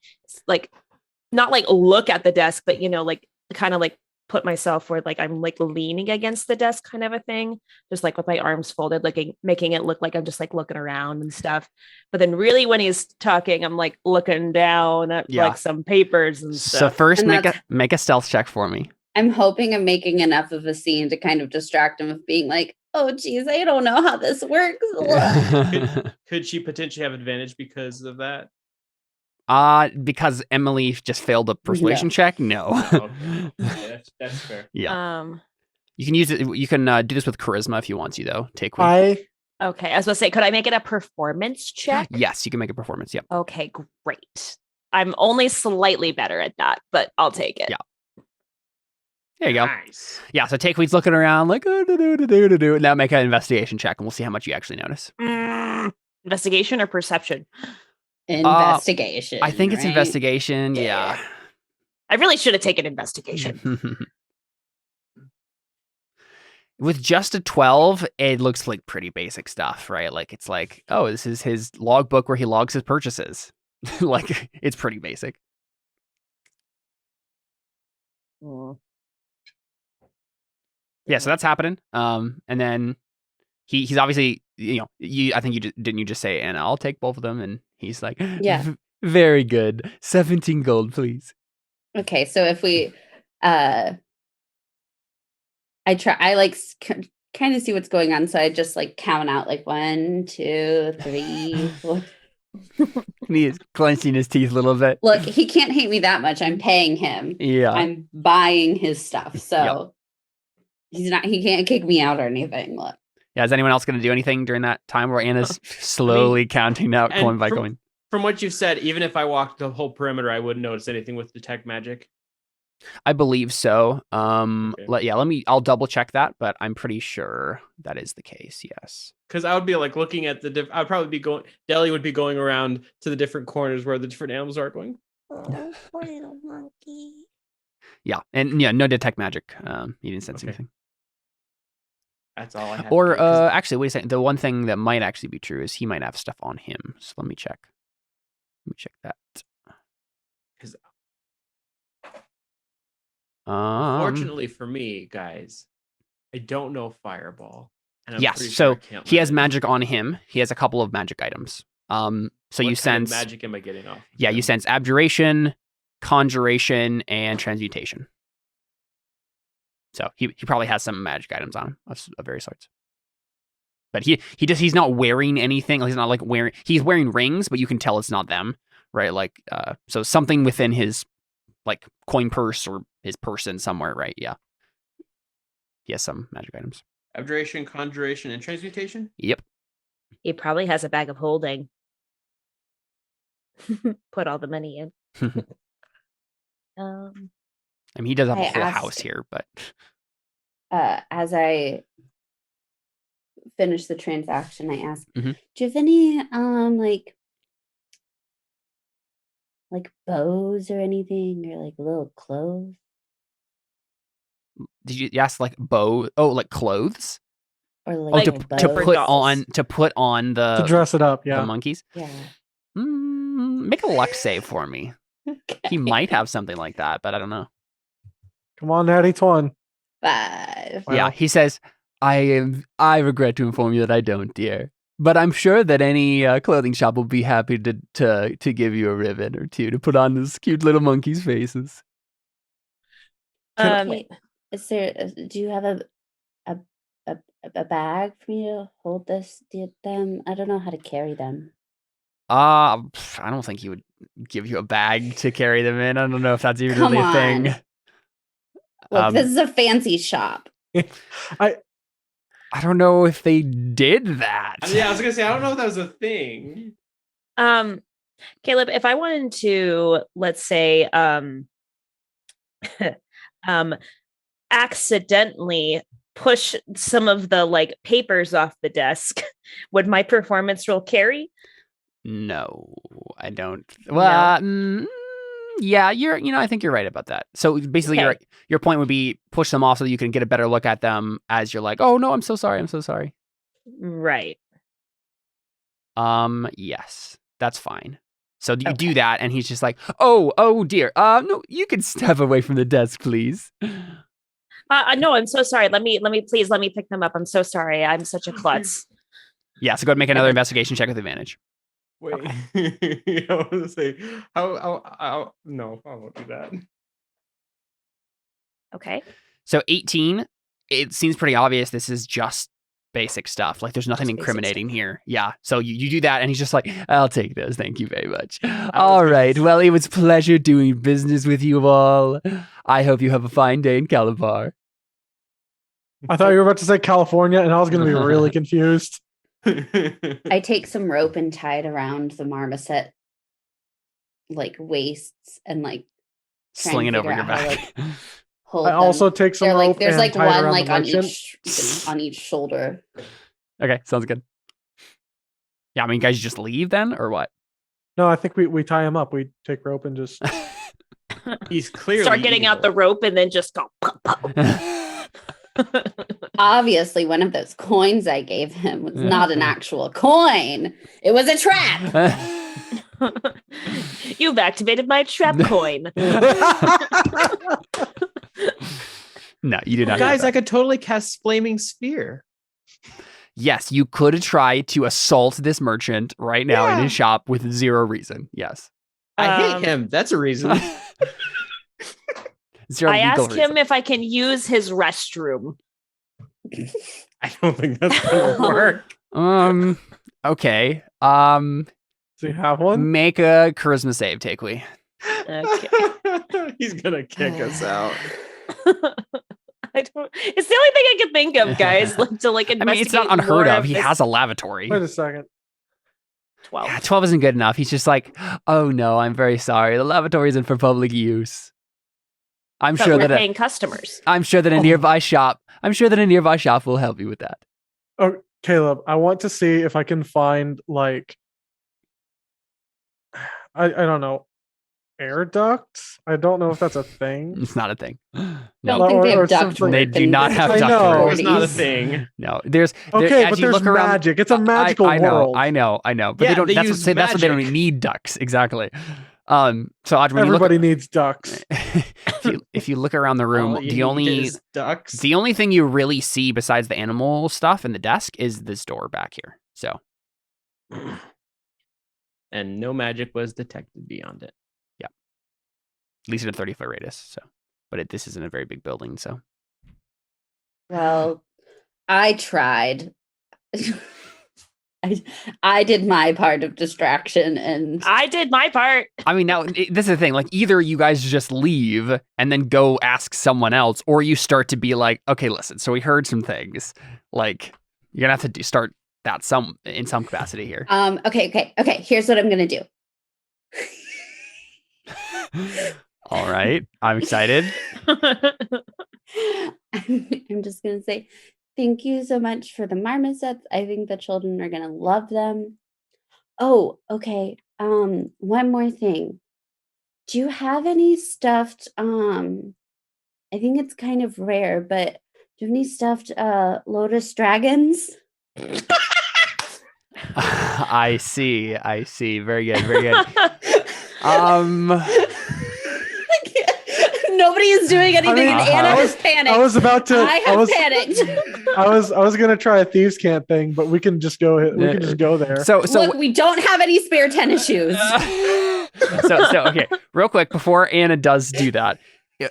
Speaker 5: not like look at the desk, but like kind of like put myself where like I'm like leaning against the desk kind of a thing, just like with my arms folded, making it look like I'm just like looking around and stuff. But then really when he's talking, I'm like looking down at like some papers and stuff.
Speaker 1: So first make a stealth check for me.
Speaker 4: I'm hoping I'm making enough of a scene to kind of distract him of being like, oh geez, I don't know how this works.
Speaker 2: Could she potentially have advantage because of that?
Speaker 1: Because Emily just failed a persuasion check? No.
Speaker 2: Okay. Yeah, that's fair.
Speaker 1: Yeah. You can use it. You can do this with charisma if you want to, though. Take one.
Speaker 5: Okay. I was going to say, could I make it a performance check?
Speaker 1: Yes, you can make a performance. Yep.
Speaker 5: Okay, great. I'm only slightly better at that, but I'll take it.
Speaker 1: Yeah. There you go.
Speaker 2: Nice.
Speaker 1: Yeah, so Takeweed's looking around like, now make an investigation check, and we'll see how much you actually notice.
Speaker 5: Investigation or perception?
Speaker 4: Investigation.
Speaker 1: I think it's investigation. Yeah.
Speaker 5: I really should have taken investigation.
Speaker 1: With just a 12, it looks like pretty basic stuff, right? Like, it's like, oh, this is his logbook where he logs his purchases. Like, it's pretty basic. Yeah, so that's happening. And then he's obviously, I think you just say, and I'll take both of them. And he's like,
Speaker 4: yeah,
Speaker 1: very good. 17 gold, please.
Speaker 4: Okay, so if we, I like kind of see what's going on. So I just like count out like 1, 2, 3, 4.
Speaker 1: He is clenching his teeth a little bit.
Speaker 4: Look, he can't hate me that much. I'm paying him.
Speaker 1: Yeah.
Speaker 4: I'm buying his stuff. So he can't kick me out or anything. Look.
Speaker 1: Yeah, is anyone else going to do anything during that time where Anna's slowly counting out coin by coin?
Speaker 2: From what you've said, even if I walked the whole perimeter, I wouldn't notice anything with detect magic.
Speaker 1: I believe so.
Speaker 2: Okay.
Speaker 1: I'll double check that, but I'm pretty sure that is the case. Yes.
Speaker 2: Because I would be like looking at I'd probably be going. Deli would be going around to the different corners where the different animals are going.
Speaker 5: Oh, poor little monkey.
Speaker 1: Yeah, and no detect magic. You didn't sense anything.
Speaker 2: That's all I have.
Speaker 1: Or actually, wait a second. The one thing that might actually be true is he might have stuff on him. So let me check. Let me check that.
Speaker 2: Fortunately for me, guys, I don't know Fireball. And
Speaker 1: yes, so he has magic on him. He has a couple of magic items. So you sense
Speaker 2: magic am I getting off?
Speaker 1: Yeah, you sense abjuration, conjuration, and transmutation. So he probably has some magic items on him of various sorts. But he's not wearing anything. He's not like he's wearing rings, but you can tell it's not them, right? Like so something within his like coin purse or his person somewhere, right? Yeah. He has some magic items.
Speaker 2: Abjuration, conjuration, and transmutation?
Speaker 1: Yep.
Speaker 5: He probably has a bag of holding. Put all the money in.
Speaker 1: I mean, he does have a whole house here, but
Speaker 4: as I finish the transaction, I ask,
Speaker 1: mm-hmm.
Speaker 4: Do you have any like bows or anything, or like little clothes?
Speaker 1: Did you ask like bow? Oh, like clothes?
Speaker 4: Or like
Speaker 1: to put on the
Speaker 3: to dress it up, yeah.
Speaker 1: The monkeys?
Speaker 4: Yeah.
Speaker 1: Make a luck save for me.
Speaker 4: Okay.
Speaker 1: He might have something like that, but I don't know.
Speaker 3: Come on, Natty 20.
Speaker 4: 5.
Speaker 3: Wow.
Speaker 1: Yeah, he says, I regret to inform you that I don't, dear. But I'm sure that any clothing shop will be happy to give you a ribbon or two to put on those cute little monkeys' faces.
Speaker 4: Okay. Is there? Do you have a bag for me to hold them? I don't know how to carry them.
Speaker 1: I don't think he would give you a bag to carry them in. I don't know if that's even really a thing.
Speaker 4: Look, this is a fancy shop.
Speaker 1: I don't know if they did that.
Speaker 2: Yeah, I was gonna say I don't know if that was a thing.
Speaker 5: Caleb, if I wanted to, let's say, accidentally push some of the like papers off the desk, would my performance roll carry?
Speaker 1: No, I don't. Well, yeah, I think you're right about that. So basically, your point would be push them off so that you can get a better look at them as you're like, oh no, I'm so sorry.
Speaker 5: Right.
Speaker 1: Yes, that's fine. So you do that, and he's just like, oh dear. No, you can step away from the desk, please.
Speaker 5: No, I'm so sorry. Let me pick them up. I'm so sorry. I'm such a klutz.
Speaker 1: Yeah, so go ahead and make another investigation check with advantage.
Speaker 2: Wait, I want to say how? No, I won't do that.
Speaker 5: Okay.
Speaker 1: So 18, it seems pretty obvious this is just basic stuff. Like there's nothing
Speaker 5: Just basic
Speaker 1: incriminating
Speaker 5: stuff.
Speaker 1: here. Yeah. So you do that and he's just like, I'll take those. Thank you very much. All right. Well, it was a pleasure doing business with you all. I hope you have a fine day in Calabar.
Speaker 3: I thought you were about to say California, and I was going to be really confused.
Speaker 4: I take some rope and tie it around the marmoset like waists and like try
Speaker 1: Sling
Speaker 4: and
Speaker 1: it over
Speaker 4: figure
Speaker 1: your
Speaker 4: out how to,
Speaker 1: back.
Speaker 4: like, hold
Speaker 3: I
Speaker 4: them.
Speaker 3: also take some
Speaker 4: They're
Speaker 3: rope
Speaker 4: like there's
Speaker 3: and
Speaker 4: like
Speaker 3: tie it
Speaker 4: one
Speaker 3: around
Speaker 4: like
Speaker 3: the
Speaker 4: on
Speaker 3: merchant.
Speaker 4: each shoulder.
Speaker 1: Okay. Sounds good. Yeah. I mean, guys, you just leave then or what?
Speaker 3: No, I think we tie him up. We take rope and just.
Speaker 2: He's clearly
Speaker 5: Start getting out the rope and then just go pop, pop.
Speaker 4: Obviously, one of those coins I gave him was not an actual coin. It was a trap.
Speaker 5: You've activated my trap coin.
Speaker 1: No, you did not.
Speaker 2: Guys, I could totally cast Flaming Sphere.
Speaker 1: Yes, you could try to assault this merchant right now in his shop with zero reason. Yes.
Speaker 2: I hate him. That's a reason.
Speaker 1: Zero
Speaker 5: I
Speaker 1: legal
Speaker 5: ask
Speaker 1: reason.
Speaker 5: him if I can use his restroom.
Speaker 2: I don't think that's gonna work.
Speaker 1: Okay.
Speaker 3: Do you have one?
Speaker 1: Make a charisma save, Takewee.
Speaker 5: Okay.
Speaker 2: He's gonna kick us out.
Speaker 5: I don't. It's the only thing I can think of, guys. Like, to like
Speaker 1: I
Speaker 5: investigate.
Speaker 1: mean, it's not unheard
Speaker 5: more
Speaker 1: of. He
Speaker 5: this
Speaker 1: has a lavatory.
Speaker 3: Wait a second.
Speaker 5: 12.
Speaker 1: Yeah, 12 isn't good enough. He's just like, oh no, I'm very sorry. The lavatory isn't for public use. I'm
Speaker 5: But
Speaker 1: sure
Speaker 5: we're
Speaker 1: that
Speaker 5: paying customers.
Speaker 1: I'm sure that a nearby shop will help you with that.
Speaker 3: Oh, Caleb, I want to see if I can find like I don't know, air ducts. I don't know if that's a thing.
Speaker 1: It's not a thing.
Speaker 4: I
Speaker 1: No,
Speaker 4: don't think they
Speaker 3: Or
Speaker 4: have duct
Speaker 3: something.
Speaker 4: work
Speaker 1: They do
Speaker 4: in
Speaker 1: not
Speaker 4: the
Speaker 1: have
Speaker 3: I
Speaker 1: duct
Speaker 3: know.
Speaker 1: work.
Speaker 2: It's not a
Speaker 4: 40s.
Speaker 2: thing.
Speaker 1: No, there's
Speaker 3: Okay,
Speaker 1: as
Speaker 3: but
Speaker 1: you
Speaker 3: there's
Speaker 1: look around,
Speaker 3: magic. It's a magical world.
Speaker 1: I know, but
Speaker 2: Yeah,
Speaker 1: they don't.
Speaker 2: they
Speaker 1: That's
Speaker 2: use
Speaker 1: what they don't
Speaker 2: magic.
Speaker 1: need ducks exactly. So Audrey, when
Speaker 3: Everybody needs ducks.
Speaker 1: if you look around the room,
Speaker 2: All you
Speaker 1: the
Speaker 2: need
Speaker 1: only
Speaker 2: is ducks.
Speaker 1: the only thing you really see besides the animal stuff in the desk is this door back here. So
Speaker 2: And no magic was detected beyond it.
Speaker 1: at least in a 30-foot radius. So, but this isn't a very big building. So
Speaker 4: Well, I tried. I did my part of distraction, and
Speaker 5: I did my part.
Speaker 1: I mean, now this is the thing. Like, either you guys just leave and then go ask someone else, or you start to be like, okay, listen. So we heard some things. Like, you're gonna have to start that in some capacity here.
Speaker 4: okay. Here's what I'm gonna do.
Speaker 1: All right, I'm excited.
Speaker 4: I'm just gonna say thank you so much for the marmosets. I think the children are gonna love them. Oh, okay. One more thing. Do you have any stuffed? I think it's kind of rare, but do you have any stuffed lotus dragons?
Speaker 1: I see. Very good.
Speaker 4: Nobody is doing anything, and Anna has panicked.
Speaker 3: I was about to.
Speaker 4: I have panicked.
Speaker 3: I was gonna try a thieves' can't thing, but we can just go. We can just go there.
Speaker 1: So
Speaker 4: Look, we don't have any spare tennis shoes.
Speaker 1: so okay, real quick before Anna does do that,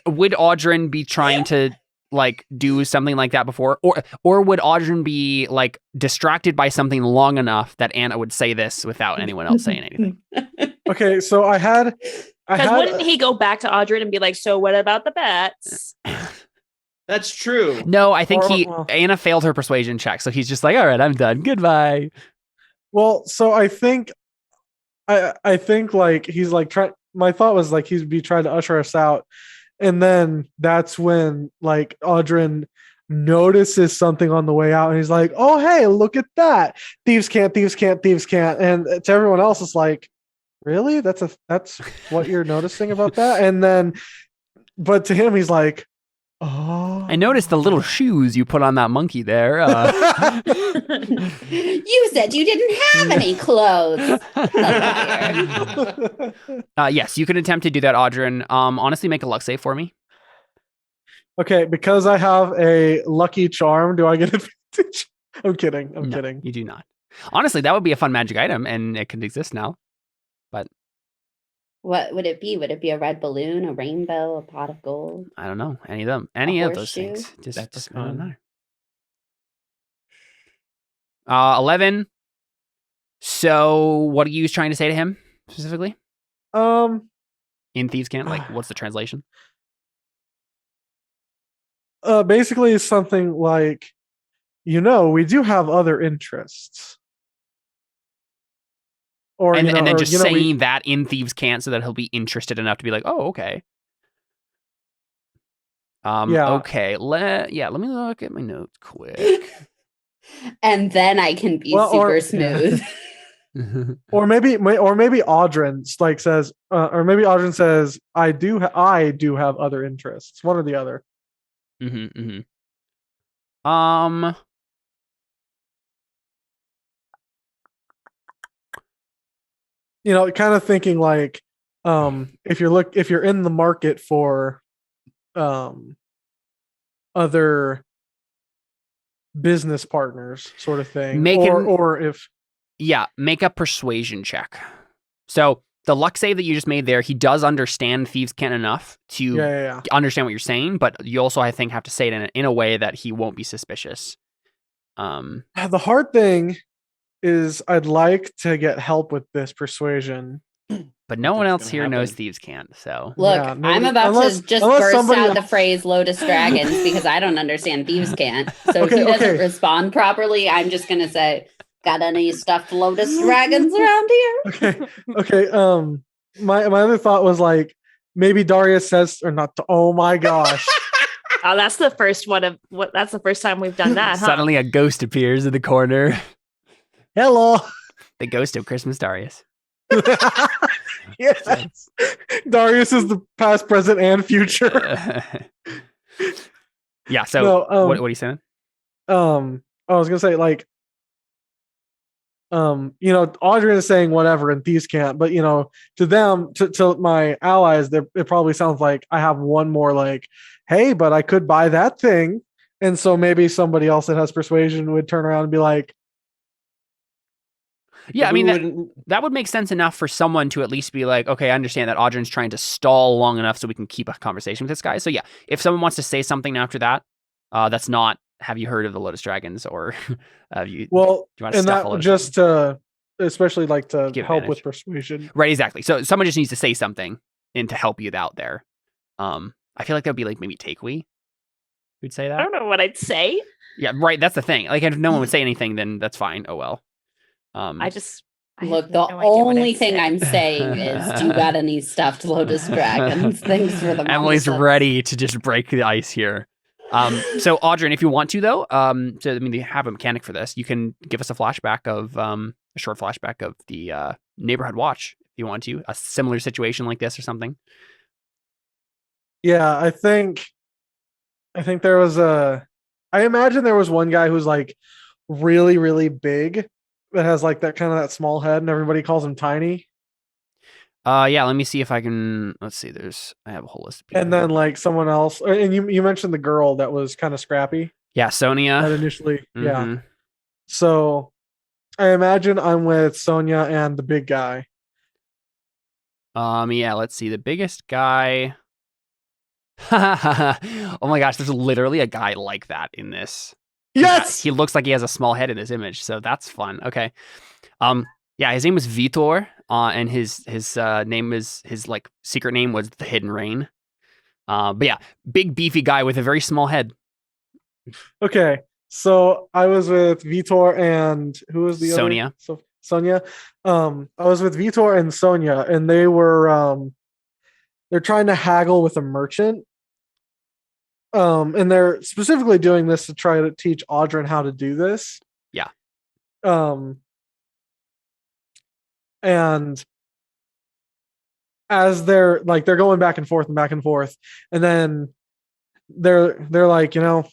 Speaker 1: would Audrin be trying to like do something like that before, or would Audrin be like distracted by something long enough that Anna would say this without anyone else saying anything?
Speaker 3: Okay, so I had.
Speaker 5: Because wouldn't he go back to Audrin and be like, so what about the bets?
Speaker 2: That's true.
Speaker 1: No, I think
Speaker 3: Well-
Speaker 1: Anna failed her persuasion check, so he's just like, all right, I'm done. Goodbye.
Speaker 3: Well, so I think like he's like trying. My thought was like he'd be trying to usher us out, and then that's when like Audrin notices something on the way out, and he's like, "Oh, hey, look at that! Thieves can't." And to everyone else, it's like, really? That's what you're noticing about that? And then, but to him, he's like, oh,
Speaker 1: I noticed the little shoes you put on that monkey there.
Speaker 4: You said you didn't have any clothes.
Speaker 1: Yes, you can attempt to do that, Audrin. Honestly, make a luck save for me.
Speaker 3: Okay, because I have a lucky charm, do I get advantage? I'm kidding. I'm
Speaker 1: No,
Speaker 3: kidding.
Speaker 1: You do not. Honestly, that would be a fun magic item, and it could exist now. But
Speaker 4: What would it be? Would it be a red balloon, a rainbow, a pot of gold?
Speaker 1: I don't know any of them. Any of those
Speaker 4: horseshoe?
Speaker 1: things. Just
Speaker 2: That's
Speaker 1: I don't
Speaker 2: fun.
Speaker 1: know. 11. So, what are you trying to say to him specifically in Thieves' Cant? Like, what's the translation?
Speaker 3: Basically, it's something like, we do have other interests. Or
Speaker 1: And then
Speaker 3: or,
Speaker 1: just
Speaker 3: we-
Speaker 1: saying that in Thieves' Cant so that he'll be interested enough to be like, oh, okay.
Speaker 3: Yeah.
Speaker 1: Okay. Let me look at my notes quick.
Speaker 4: And then I can be
Speaker 3: Well,
Speaker 4: super
Speaker 3: or-
Speaker 4: smooth.
Speaker 3: or maybe Audrin like says, or maybe Audrin says, I do have other interests. One or the other. Kind of thinking like, if you're in the market for other business partners, sort of thing, or if
Speaker 1: make a persuasion check. So the luck save that you just made there, he does understand Thieves' Cant enough to understand what you're saying, but you also, I think, have to say it in a way that he won't be suspicious.
Speaker 3: The hard thing is I'd like to get help with this persuasion.
Speaker 1: But no one else here knows Thieves' Cant, so...
Speaker 4: Look, I'm about to just burst out the phrase Lotus Dragons because I don't understand Thieves' Cant. So if he doesn't respond properly, I'm just going to say, got any stuffed Lotus Dragons around here?
Speaker 3: Okay. My other thought was like, maybe Darius says, or not, oh my gosh.
Speaker 5: Oh, that's the first one of what. That's the first time we've done that. Huh?
Speaker 1: Suddenly a ghost appears in the corner.
Speaker 3: Hello.
Speaker 1: The ghost of Christmas Darius.
Speaker 3: Yes. Darius is the past, present, and future.
Speaker 1: Yeah. So what are you saying?
Speaker 3: I was gonna say like, Audrey is saying whatever in Thieves' Cant, but to them, to my allies, it probably sounds like I have one more like, hey, but I could buy that thing, and so maybe somebody else that has persuasion would turn around and be like,
Speaker 1: yeah, I mean, that would make sense enough for someone to at least be like, okay, I understand that Audrin's trying to stall long enough so we can keep a conversation with this guy. So yeah, if someone wants to say something after that, that's not, have you heard of the Lotus Dragons, or have you...
Speaker 3: Well,
Speaker 1: do you want to
Speaker 3: and that just to, especially like to
Speaker 1: give
Speaker 3: help
Speaker 1: advantage
Speaker 3: with persuasion.
Speaker 1: Right, exactly. So someone just needs to say something and to help you out there. I feel like that would be like maybe Takewee who'd say that.
Speaker 5: I don't know what I'd say.
Speaker 1: Yeah, right. That's the thing. Like, if no one would say anything, then that's fine. Oh well.
Speaker 4: Look, the only thing I'm saying is, do you got any stuffed Lotus Dragons? Thanks for the
Speaker 1: Emily's ready to just break the ice here. So Audrin, if you want to though, they have a mechanic for this. You can give us a flashback of a short flashback of the neighborhood watch if you want to, a similar situation like this or something.
Speaker 3: Yeah, I think there was I imagine there was one guy who's like really, really big that has like that kind of that small head and everybody calls him tiny.
Speaker 1: Yeah, let me see if I can. Let's see. I have a whole list of people.
Speaker 3: And then like someone else, and you mentioned the girl that was kind of scrappy.
Speaker 1: Yeah, Sonia.
Speaker 3: That initially, yeah. So I imagine I'm with Sonia and the big guy.
Speaker 1: Yeah, let's see. The biggest guy. Oh my gosh, there's literally a guy like that in this.
Speaker 3: Yes!
Speaker 1: He looks like he has a small head in this image, so that's fun. Okay. Yeah, his name was Vitor, and his name is, his like secret name was the Hidden Rain. But yeah, big beefy guy with a very small head.
Speaker 3: Okay. So I was with Vitor and who was the
Speaker 1: Sonia.
Speaker 3: other? So Sonia. I was with Vitor and Sonia, and they were they're trying to haggle with a merchant. And they're specifically doing this to try to teach Audrin how to do this.
Speaker 1: Yeah.
Speaker 3: And as they're going back and forth, and then they're like, how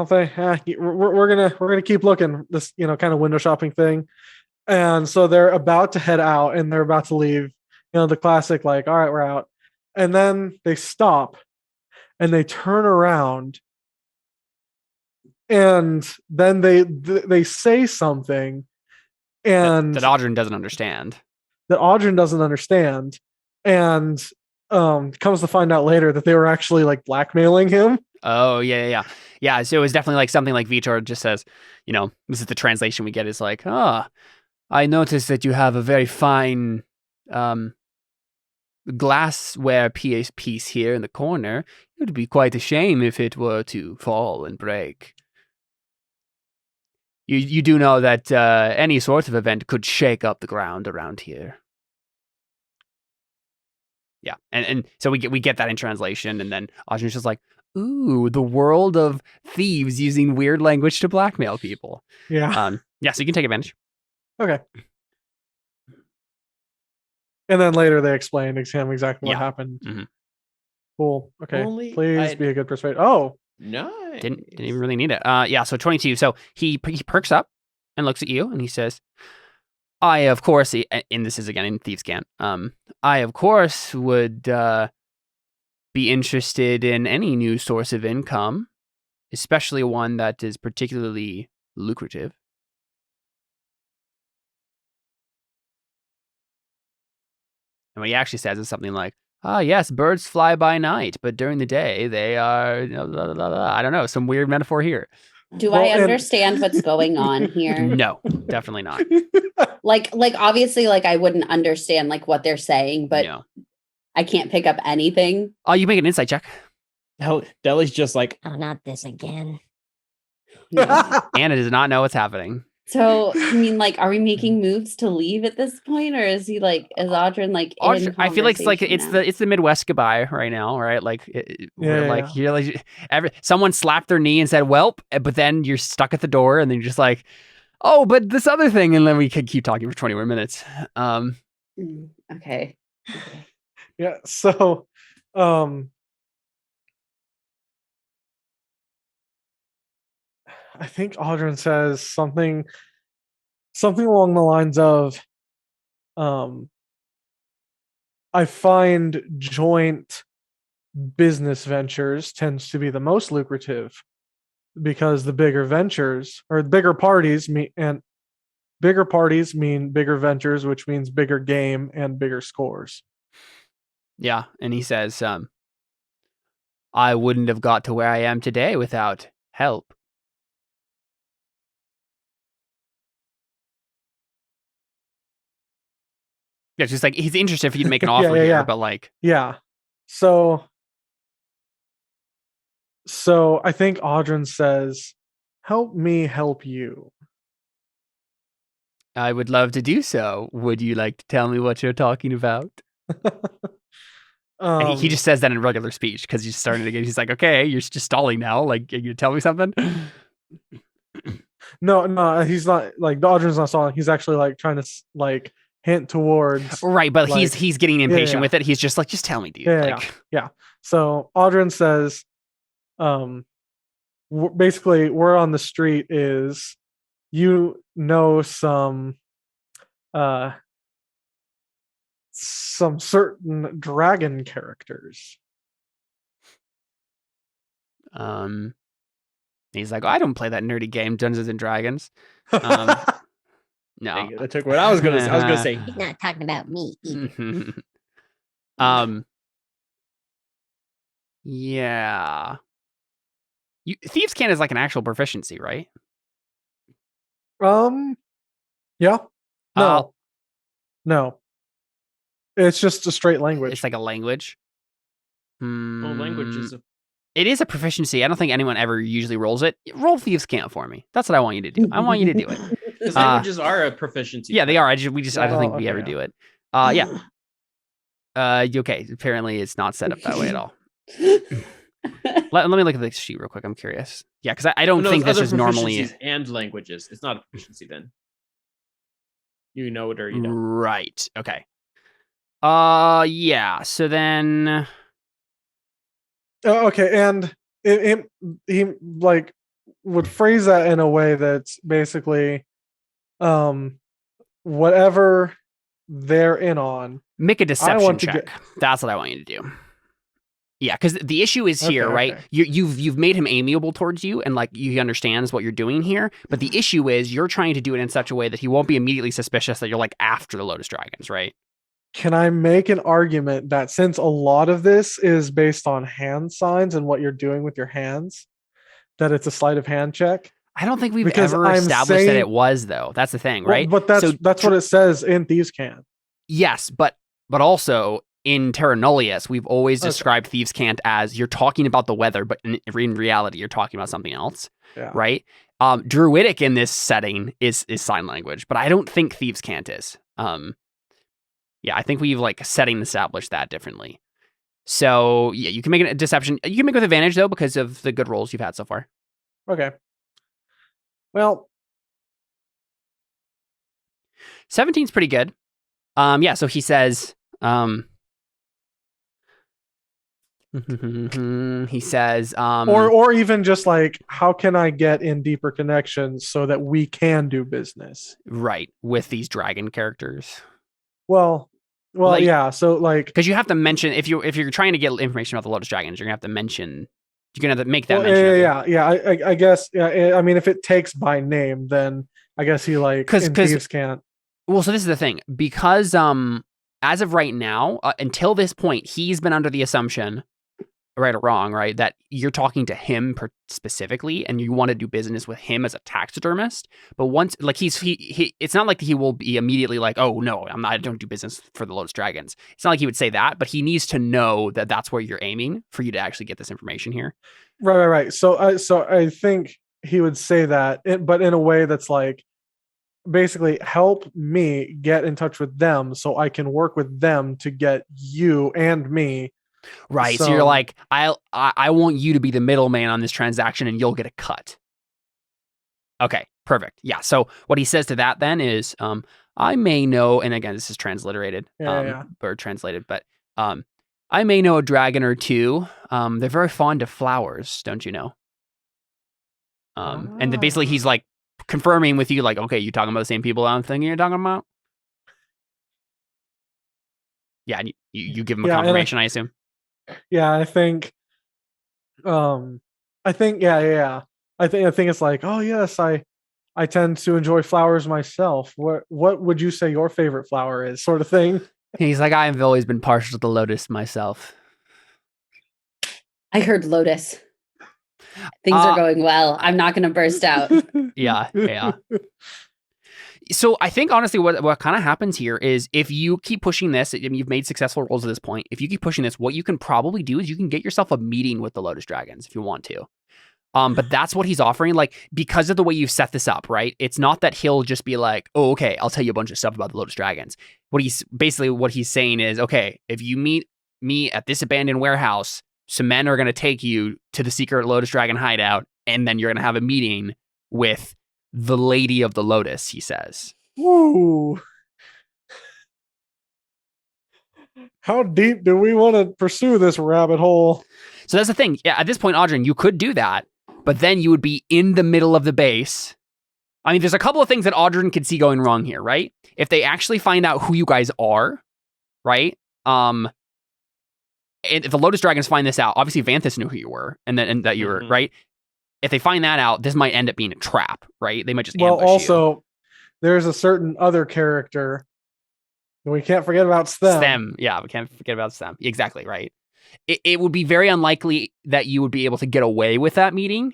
Speaker 3: we're gonna keep looking, this kind of window shopping thing. And so they're about to head out and they're about to leave, the classic like, all right, we're out. And then they stop. and they turn around, and then they say something, and
Speaker 1: that Audrin doesn't understand.
Speaker 3: And comes to find out later that they were actually like blackmailing him.
Speaker 1: Oh, yeah. So it was definitely like something like Vitor just says, this is the translation we get, is like, I noticed that you have a very fine glassware piece here in the corner. It would be quite a shame if it were to fall and break. You do know that any sort of event could shake up the ground around here. Yeah, and so we get that in translation, and then Audrin's just like, ooh, the world of thieves using weird language to blackmail people.
Speaker 3: Yeah.
Speaker 1: So you can take advantage.
Speaker 3: Okay. And then later they explain exactly what happened.
Speaker 1: Mm-hmm.
Speaker 3: Cool. Okay. Please be a good persuader. Oh.
Speaker 2: No.
Speaker 1: Didn't even really need it. So 22. So he perks up and looks at you, and he says, I, of course, and this is again in Thieves' Cant, I, of course, would be interested in any new source of income, especially one that is particularly lucrative. And what he actually says is something like, yes, birds fly by night, but during the day they are, blah, blah, blah. I don't know, some weird metaphor here.
Speaker 4: Do I understand what's going on here?
Speaker 1: No, definitely not.
Speaker 4: Like obviously, like I wouldn't understand like what they're saying, but I can't pick up anything.
Speaker 1: Oh, you make an insight check.
Speaker 2: Deli's just like,
Speaker 6: oh, not this again.
Speaker 1: Anna does not know what's happening.
Speaker 4: So, I mean, like, are we making moves to leave at this point, or is Audrin like? In
Speaker 1: I feel like it's
Speaker 4: now?
Speaker 1: the Midwest goodbye right now, right? Like, you're like someone slapped their knee and said, "Welp," but then you're stuck at the door, and then you're just like, "Oh, but this other thing," and then we could keep talking for 20 more minutes.
Speaker 4: Okay.
Speaker 3: Yeah. So, I think Audrin says something along the lines of, I find joint business ventures tends to be the most lucrative because the bigger ventures or bigger parties mean bigger ventures, which means bigger game and bigger scores.
Speaker 1: Yeah. And he says, I wouldn't have got to where I am today without help. Yeah, just like he's interested for you to make an offer here, but like
Speaker 3: So I think Audrin says, "Help me help you."
Speaker 1: I would love to do so. Would you like to tell me what you're talking about? He just says that in regular speech because he's starting to get. He's like, "Okay, you're just stalling now. Like, you tell me something."
Speaker 3: No, he's not. Like, Audrin's not stalling. He's actually like trying to like hint towards
Speaker 1: right, but like, he's getting impatient with it. He's just like, just tell me, dude.
Speaker 3: Yeah. So Audrin says, basically, word on the street is, some certain dragon characters.
Speaker 1: He's like, I don't play that nerdy game, Dungeons and Dragons. No,
Speaker 2: I took what I was gonna say. I was gonna say
Speaker 6: he's not talking about me either.
Speaker 1: Yeah. Thieves' Cant is like an actual proficiency, right?
Speaker 3: Yeah. No. It's just a straight language.
Speaker 1: It's like a language.
Speaker 2: Well, language is
Speaker 1: It is a proficiency. I don't think anyone ever usually rolls it. Roll Thieves' Cant for me. That's what I want you to do. I want you to do it.
Speaker 2: Because languages are a proficiency.
Speaker 1: Yeah, they are. I don't think we ever do it. Okay. Apparently, it's not set up that way at all. Let me look at the sheet real quick. I'm curious. Yeah, because I don't think this is normally
Speaker 2: and languages. It's not a proficiency then. You know it or you don't.
Speaker 1: Right. Okay. Yeah. So then.
Speaker 3: Okay, and he like would phrase that in a way that's basically, whatever they're in on.
Speaker 1: Make a deception check. That's what I want you to do. Yeah, because the issue is here,
Speaker 3: Okay,
Speaker 1: right?
Speaker 3: okay.
Speaker 1: You've made him amiable towards you, and like he understands what you're doing here. But the issue is you're trying to do it in such a way that he won't be immediately suspicious that you're like after the Lotus Dragons, right?
Speaker 3: Can I make an argument that since a lot of this is based on hand signs and what you're doing with your hands, that it's a sleight of hand check?
Speaker 1: I don't think we've
Speaker 3: Because
Speaker 1: ever
Speaker 3: I'm
Speaker 1: established that
Speaker 3: saying-
Speaker 1: it was, though. That's the thing,
Speaker 3: Well,
Speaker 1: right?
Speaker 3: but that's
Speaker 1: So
Speaker 3: what it says in Thieves' Cant.
Speaker 1: Yes, but also in Terra Nullius, we've always
Speaker 3: Okay.
Speaker 1: described Thieves' Cant as you're talking about the weather, but in reality, you're talking about something else,
Speaker 3: Yeah.
Speaker 1: right? Druidic in this setting is sign language, but I don't think Thieves' Cant is. Yeah, I think we've like setting established that differently. So yeah, you can make a deception. You can make it with advantage though because of the good rolls you've had so far.
Speaker 3: Okay. Well,
Speaker 1: 17's pretty good. Yeah, so he says, he says,
Speaker 3: or even just like, how can I get in deeper connections so that we can do business?
Speaker 1: right, with these dragon characters.
Speaker 3: Well,
Speaker 1: Like-
Speaker 3: yeah. So like,
Speaker 1: Because you have to mention if you're trying to get information about the Lotus Dragons, you're gonna have to mention. You're gonna have to make that
Speaker 3: well,
Speaker 1: mention.
Speaker 3: yeah. I guess. Yeah. I mean, if it takes by name, then I guess he like
Speaker 1: 'Cause-
Speaker 3: in
Speaker 1: 'cause-
Speaker 3: Thieves' Cant.
Speaker 1: Well, so this is the thing because as of right now, until this point, he's been under the assumption, right or wrong, right, that you're talking to him specifically, and you want to do business with him as a taxidermist. But once, like, he it's not like he will be immediately like, oh no, I don't do business for the Lotus Dragons. It's not like he would say that, but he needs to know that that's where you're aiming for you to actually get this information here.
Speaker 3: Right. So I think he would say that, but in a way that's like, basically help me get in touch with them so I can work with them to get you and me.
Speaker 1: Right. So, you're like, I want you to be the middleman on this transaction and you'll get a cut. Okay, perfect. Yeah. So what he says to that then is, I may know, and again, this is transliterated, or translated, but I may know a dragon or two. They're very fond of flowers, don't you know? And then basically he's like confirming with you, like, okay, you talking about the same people I'm thinking you're talking about? Yeah, and you give him a confirmation, I assume.
Speaker 3: Yeah, I think I think it's like, oh yes, I tend to enjoy flowers myself. What would you say your favorite flower is, sort of thing?
Speaker 1: He's like, I've always been partial to the lotus myself.
Speaker 4: I heard lotus. Things are going well. I'm not going to burst out.
Speaker 1: Yeah. So I think honestly what kind of happens here is if you keep pushing this, and you've made successful rolls at this point, if you keep pushing this, what you can probably do is you can get yourself a meeting with the Lotus Dragons if you want to. But that's what he's offering, like, because of the way you've set this up, right? It's not that he'll just be like, oh, okay, I'll tell you a bunch of stuff about the Lotus Dragons. What he's saying is, okay, if you meet me at this abandoned warehouse, some men are going to take you to the secret Lotus Dragon hideout, and then you're going to have a meeting with the Lady of the Lotus, he says.
Speaker 3: Ooh. How deep do we want to pursue this rabbit hole?
Speaker 1: So that's the thing. Yeah, at this point, Audrin, you could do that, but then you would be in the middle of the base. I mean, there's a couple of things that Audrin could see going wrong here, right? If they actually find out who you guys are, right? And if the Lotus Dragons find this out, obviously Vanthus knew who you were, and that you were, right? If they find that out, this might end up being a trap, right? They might just ambush
Speaker 3: also, there's a certain other character. We can't forget about Stem.
Speaker 1: Yeah, we can't forget about Stem. Exactly, right. It would be very unlikely that you would be able to get away with that meeting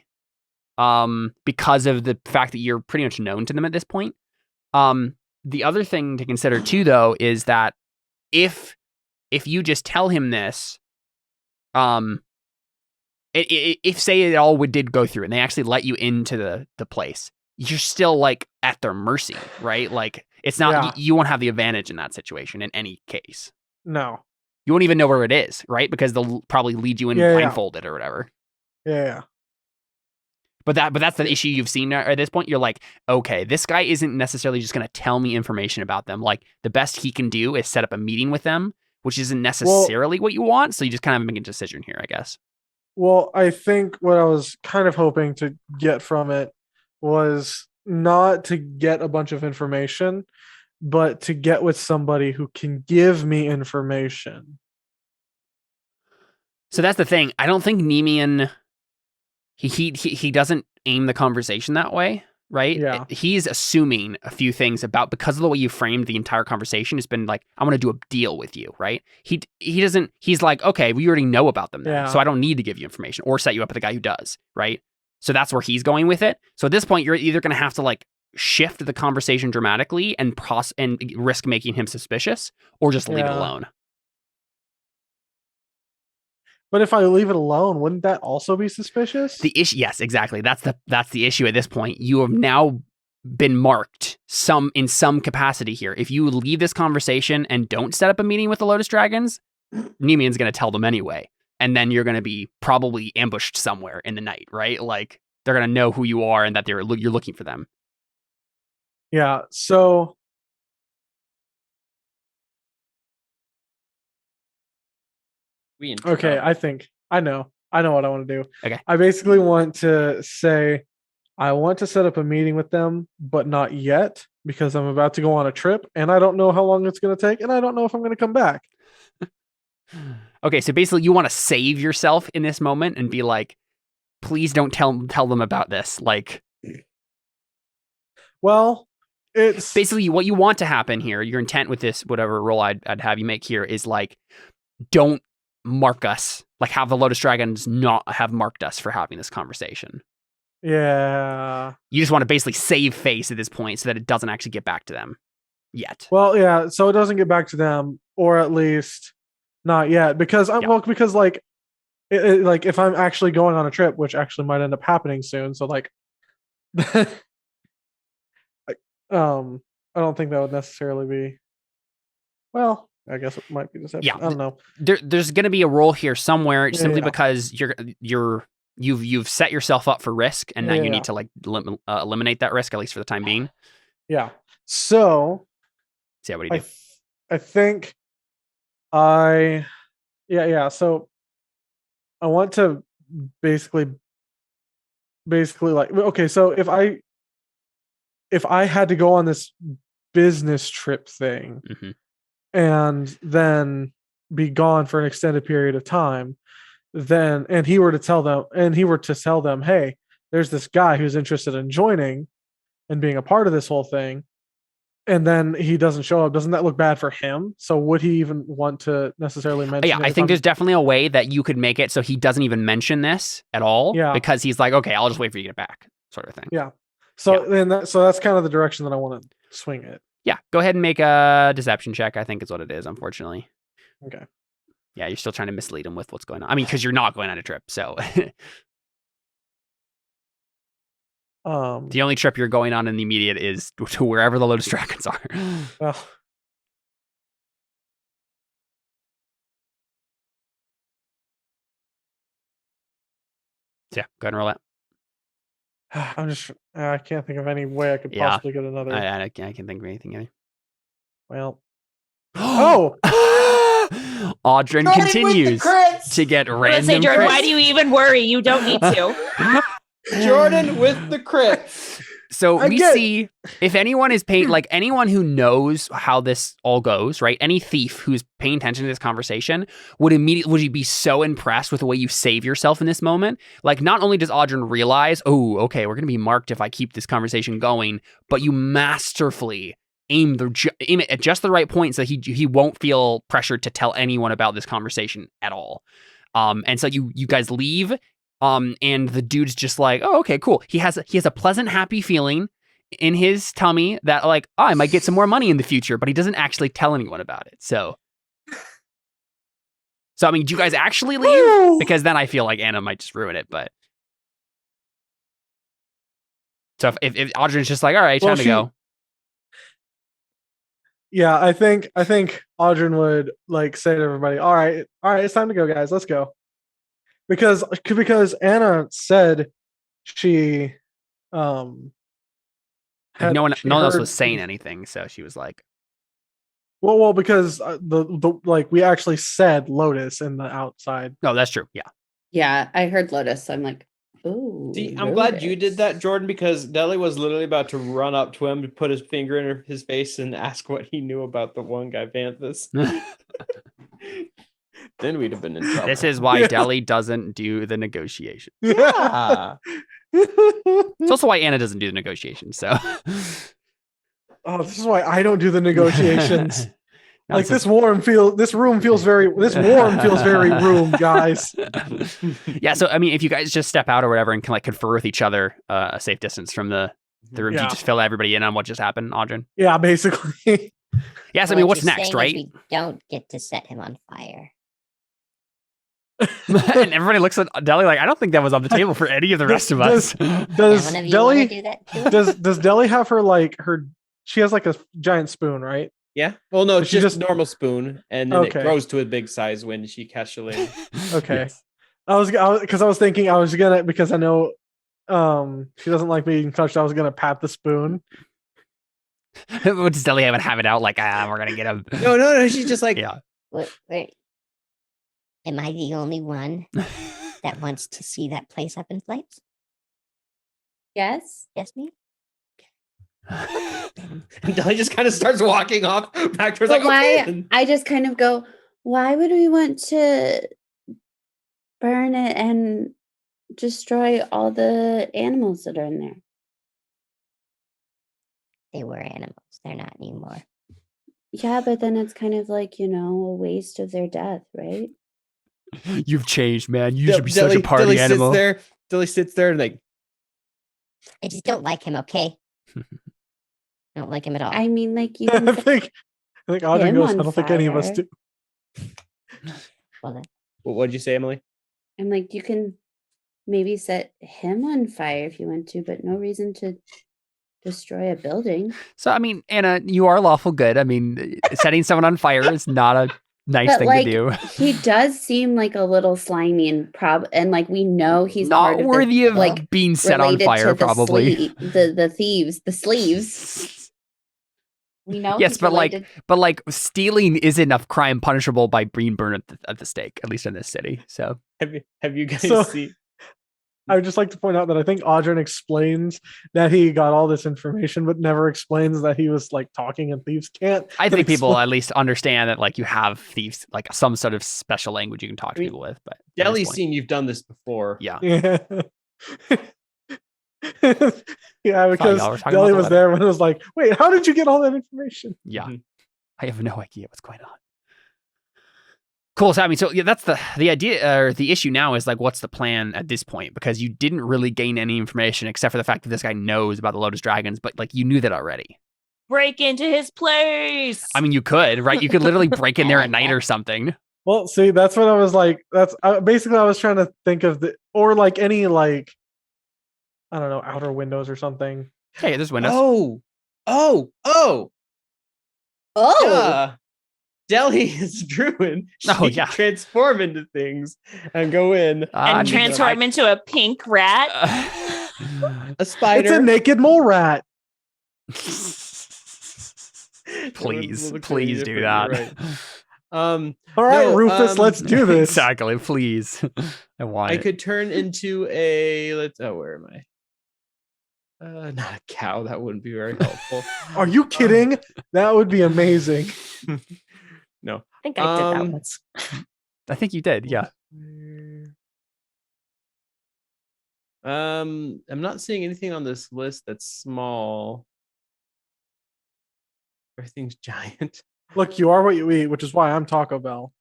Speaker 1: because of the fact that you're pretty much known to them at this point. The other thing to consider too, though, is that if you just tell him this, if say it all did go through and they actually let you into the place, you're still like at their mercy, right? Like it's not, you won't have the advantage in that situation in any case.
Speaker 3: No.
Speaker 1: You won't even know where it is, right? Because they'll probably lead you in blindfolded or whatever.
Speaker 3: Yeah.
Speaker 1: But that's the issue you've seen at this point. You're like, okay, this guy isn't necessarily just going to tell me information about them. Like the best he can do is set up a meeting with them, which isn't necessarily what you want. So you just kind of make a decision here, I guess.
Speaker 3: Well, I think what I was kind of hoping to get from it was not to get a bunch of information, but to get with somebody who can give me information.
Speaker 1: So that's the thing. I don't think Nemean, he doesn't aim the conversation that way, right?
Speaker 3: Yeah.
Speaker 1: He's assuming a few things about, because of the way you framed the entire conversation, it's been like, I'm going to do a deal with you, right? He doesn't, he's like, okay, we already know about them now,
Speaker 3: Yeah.
Speaker 1: so I don't need to give you information or set you up with a guy who does, right? So that's where he's going with it. So at this point, you're either going to have to like shift the conversation dramatically and risk making him suspicious, or just leave it
Speaker 3: Yeah.
Speaker 1: alone.
Speaker 3: But if I leave it alone, wouldn't that also be suspicious?
Speaker 1: The issue, yes, exactly. That's the issue at this point. You have now been marked in some capacity here. If you leave this conversation and don't set up a meeting with the Lotus Dragons, Nemean's going to tell them anyway, and then you're going to be probably ambushed somewhere in the night, right? Like they're going to know who you are and that you're looking for them.
Speaker 3: Yeah. So okay, I think I know what I want to do.
Speaker 1: Okay.
Speaker 3: I basically want to say I want to set up a meeting with them, but not yet, because I'm about to go on a trip and I don't know how long it's going to take, and I don't know if I'm going to come back.
Speaker 1: Okay, so basically you want to save yourself in this moment and be like, please don't tell them about this. Like,
Speaker 3: well, it's
Speaker 1: basically what you want to happen here. Your intent with this, whatever role I'd have you make here, is like, don't mark us, like have the Lotus Dragons not have marked us for having this conversation.
Speaker 3: Yeah.
Speaker 1: You just want to basically save face at this point so that it doesn't actually get back to them yet.
Speaker 3: Well, yeah, so it doesn't get back to them, or at least not yet, because because like like if I'm actually going on a trip, which actually might end up happening soon, so like I don't think that would necessarily be, well, I guess it might be deception.
Speaker 1: Yeah,
Speaker 3: I don't know.
Speaker 1: There's going to be a role here somewhere, simply
Speaker 3: Yeah.
Speaker 1: because you've set yourself up for risk, and now you
Speaker 3: Yeah.
Speaker 1: need to like eliminate that risk, at least for the time being.
Speaker 3: Yeah. So
Speaker 1: So yeah, what do you do?
Speaker 3: I think so I want to basically like, okay, so if I had to go on this business trip thing
Speaker 1: Mhm.
Speaker 3: and then be gone for an extended period of time, then and he were to tell them, hey, there's this guy who's interested in joining and being a part of this whole thing, and then he doesn't show up, doesn't that look bad for him? So would he even want to necessarily mention
Speaker 1: Yeah, I think there's definitely a way that you could make it so he doesn't even mention this at all.
Speaker 3: Yeah.
Speaker 1: Because he's like, okay, I'll just wait for you to get back, sort of thing.
Speaker 3: Yeah. So then so that's kind of the direction that I want to swing it.
Speaker 1: Yeah, go ahead and make a deception check, I think is what it is, unfortunately.
Speaker 3: Okay.
Speaker 1: Yeah, you're still trying to mislead him with what's going on. I mean, because you're not going on a trip, so the only trip you're going on in the immediate is to wherever the Lotus Dragons are.
Speaker 3: Well,
Speaker 1: So yeah, go ahead and roll that.
Speaker 3: I can't think of any way I could possibly get another.
Speaker 1: I can't think of anything either.
Speaker 3: Well, oh,
Speaker 1: Audrin continues to get random.
Speaker 5: Say, Jordan,
Speaker 1: crits.
Speaker 5: why do you even worry? You don't need to.
Speaker 2: Jordan with the crit.
Speaker 1: So we see if anyone is paying, like anyone who knows how this all goes, right? Any thief who's paying attention to this conversation would you be so impressed with the way you save yourself in this moment. Like, not only does Audrin realize, oh, okay, we're going to be marked if I keep this conversation going, but you masterfully aim it at just the right point so he won't feel pressured to tell anyone about this conversation at all. And so you guys leave. And the dude's just like, oh, okay, cool. He has a pleasant, happy feeling in his tummy that like, oh, I might get some more money in the future, but he doesn't actually tell anyone about it. So I mean, do you guys actually leave? Because then I feel like Anna might just ruin it. But so if Audrin's just like, all right, time to go.
Speaker 3: Yeah, I think Audrin would like say to everybody, all right, it's time to go, guys, let's go. Because Anna said she
Speaker 1: no one else was saying anything, so she was like,
Speaker 3: well because the like we actually said Lotus in the outside.
Speaker 1: No, that's true.
Speaker 4: Yeah, I heard Lotus, so I'm like, ooh.
Speaker 2: See, I'm glad you did that, Jordan, because Deli was literally about to run up to him to put his finger in his face and ask what he knew about the one guy, Vanthus. Then we'd have been in trouble.
Speaker 1: This is why Deli doesn't do the negotiation.
Speaker 2: Yeah.
Speaker 1: It's also why Anna doesn't do the negotiation. So,
Speaker 3: Oh, this is why I don't do the negotiations.
Speaker 1: Now
Speaker 3: Like this room feels very room, guys.
Speaker 1: Yeah, so I mean, if you guys just step out or whatever and can like confer with each other a safe distance from the room, do you just fill everybody in on what just happened, Audrey?
Speaker 3: Yeah, basically.
Speaker 1: Yeah, so I mean, what's next, right?
Speaker 6: We don't get to set him on fire.
Speaker 1: And everybody looks at Deli like, I don't think that was on the table for any of the rest of us.
Speaker 3: Does
Speaker 6: One of you
Speaker 3: Deli
Speaker 6: wanna do that too?
Speaker 3: does Deli have she has like a giant spoon, right?
Speaker 2: Yeah. Well, no,
Speaker 3: She
Speaker 2: just normal spoon, and then
Speaker 3: Okay.
Speaker 2: it grows to a big size when she casts Shillelagh.
Speaker 3: Okay.
Speaker 1: Yes.
Speaker 3: I was thinking I was gonna, because I know she doesn't like being touched, I was gonna pat the spoon.
Speaker 1: Does Deli have it out like, we're gonna get him?
Speaker 2: No. She's just like,
Speaker 1: Yeah.
Speaker 6: Wait. Am I the only one that wants to see that place up in flames?
Speaker 4: Yes.
Speaker 6: Yes, me?
Speaker 2: and Deli just kind of starts walking off back towards
Speaker 4: But
Speaker 2: like,
Speaker 4: why?
Speaker 2: okay.
Speaker 4: I just kind of go, why would we want to burn it and destroy all the animals that are in there?
Speaker 6: They were animals. They're not anymore.
Speaker 4: Yeah, but then it's kind of like, a waste of their death, right?
Speaker 1: You've changed, man. You should be such a party
Speaker 2: Deli
Speaker 1: animal.
Speaker 2: Deli sits there and like,
Speaker 6: I just don't like him, okay? I don't like him at all.
Speaker 4: I mean, like you
Speaker 3: I
Speaker 4: can
Speaker 3: think Audrey
Speaker 4: him
Speaker 3: goes, I
Speaker 4: on
Speaker 3: don't think any of us
Speaker 4: fire.
Speaker 3: do.
Speaker 6: Well, then,
Speaker 2: what did you say, Emily?
Speaker 4: I'm like, you can maybe set him on fire if you want to, but no reason to destroy a building.
Speaker 1: So, I mean, Anna, you are lawful good. I mean, setting someone on fire is not a nice
Speaker 4: But
Speaker 1: thing
Speaker 4: like,
Speaker 1: to do.
Speaker 4: he does seem like a little slimy and like we know he's
Speaker 1: Not
Speaker 4: part of
Speaker 1: worthy
Speaker 4: the,
Speaker 1: of
Speaker 4: like
Speaker 1: being set on
Speaker 4: related
Speaker 1: fire,
Speaker 4: to
Speaker 1: probably.
Speaker 4: the thieves, the sleeves. We know.
Speaker 1: Yes,
Speaker 4: he's
Speaker 1: but
Speaker 4: related.
Speaker 1: like stealing is enough crime punishable by being burned at the stake, at least in this city. So
Speaker 2: Have you guys
Speaker 3: So-
Speaker 2: seen?
Speaker 3: I would just like to point out that I think Audrey explains that he got all this information, but never explains that he was like talking and thieves can't.
Speaker 1: I think people
Speaker 3: explain-
Speaker 1: at least understand that like you have thieves, like some sort of special language you can talk to people with. But at this
Speaker 2: Deli's
Speaker 1: point-
Speaker 2: seen you've done this before.
Speaker 1: Yeah.
Speaker 3: Yeah. Yeah, because
Speaker 1: y'all were talking
Speaker 3: Deli
Speaker 1: about the
Speaker 3: was
Speaker 1: letter.
Speaker 3: there when it was like, wait, how did you get all that information?
Speaker 1: Yeah.
Speaker 2: Mhm.
Speaker 1: I have no idea what's going on. Cool. So I mean, so yeah, that's the idea, or the issue now is like, what's the plan at this point? Because you didn't really gain any information except for the fact that this guy knows about the Lotus Dragons, but like you knew that already.
Speaker 5: Break into his place.
Speaker 1: I mean, you could, right? You could literally break in there at night or something.
Speaker 3: Well, see, that's what I was like. That's basically I was trying to think of or like any like, I don't know, outer windows or something.
Speaker 1: Hey, there's windows.
Speaker 2: Oh.
Speaker 4: Oh,
Speaker 2: Yeah. Deli is a druid. She
Speaker 1: Oh,
Speaker 2: can
Speaker 1: yeah.
Speaker 2: transform into things and go in.
Speaker 5: and transform into a pink rat.
Speaker 2: A spider.
Speaker 3: It's a naked mole rat.
Speaker 1: Please
Speaker 2: We'll look
Speaker 1: do
Speaker 2: different,
Speaker 1: that.
Speaker 2: you're right.
Speaker 3: All right,
Speaker 2: No,
Speaker 3: Rufus, let's do this.
Speaker 1: Exactly. Please. I want
Speaker 2: I
Speaker 1: it.
Speaker 2: could turn into where am I? Not a cow. That wouldn't be very helpful.
Speaker 3: Are you kidding? That would be amazing.
Speaker 2: No.
Speaker 5: I think I did that
Speaker 2: Um,
Speaker 5: once.
Speaker 1: I think you did. Yeah.
Speaker 2: I'm not seeing anything on this list that's small. Everything's giant.
Speaker 3: Look, you are what you eat, which is why I'm Taco Bell.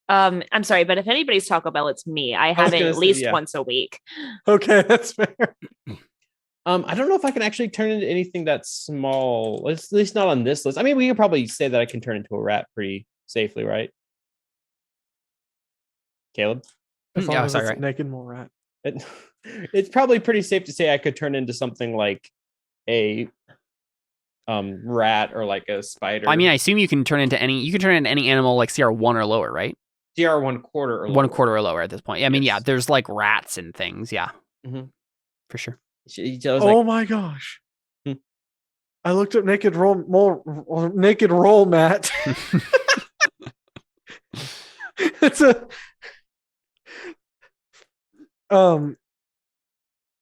Speaker 5: I'm sorry, but if anybody's Taco Bell, it's me. I
Speaker 2: was
Speaker 5: have it
Speaker 2: gonna
Speaker 5: at
Speaker 2: say,
Speaker 5: least
Speaker 2: yeah.
Speaker 5: once a week.
Speaker 3: Okay, that's fair.
Speaker 2: I don't know if I can actually turn into anything that's small. At least not on this list. I mean, we can probably say that I can turn into a rat pretty safely, right? Caleb?
Speaker 3: As
Speaker 1: Mm,
Speaker 3: long
Speaker 1: yeah,
Speaker 3: as
Speaker 1: sorry,
Speaker 3: it's
Speaker 1: right.
Speaker 3: a naked mole rat.
Speaker 2: It's probably pretty safe to say I could turn into something like a rat or like a spider.
Speaker 1: I mean, I assume you can turn into any animal like CR1 or lower, right?
Speaker 2: CR 1/4 or
Speaker 1: 1/4 or lower at this point. I mean, yeah,
Speaker 2: Yes.
Speaker 1: there's like rats and things. Yeah.
Speaker 2: Mhm.
Speaker 1: For sure.
Speaker 2: She was
Speaker 3: Oh
Speaker 2: like,
Speaker 3: my gosh.
Speaker 2: Hmm.
Speaker 3: I looked up naked roll mat. It's a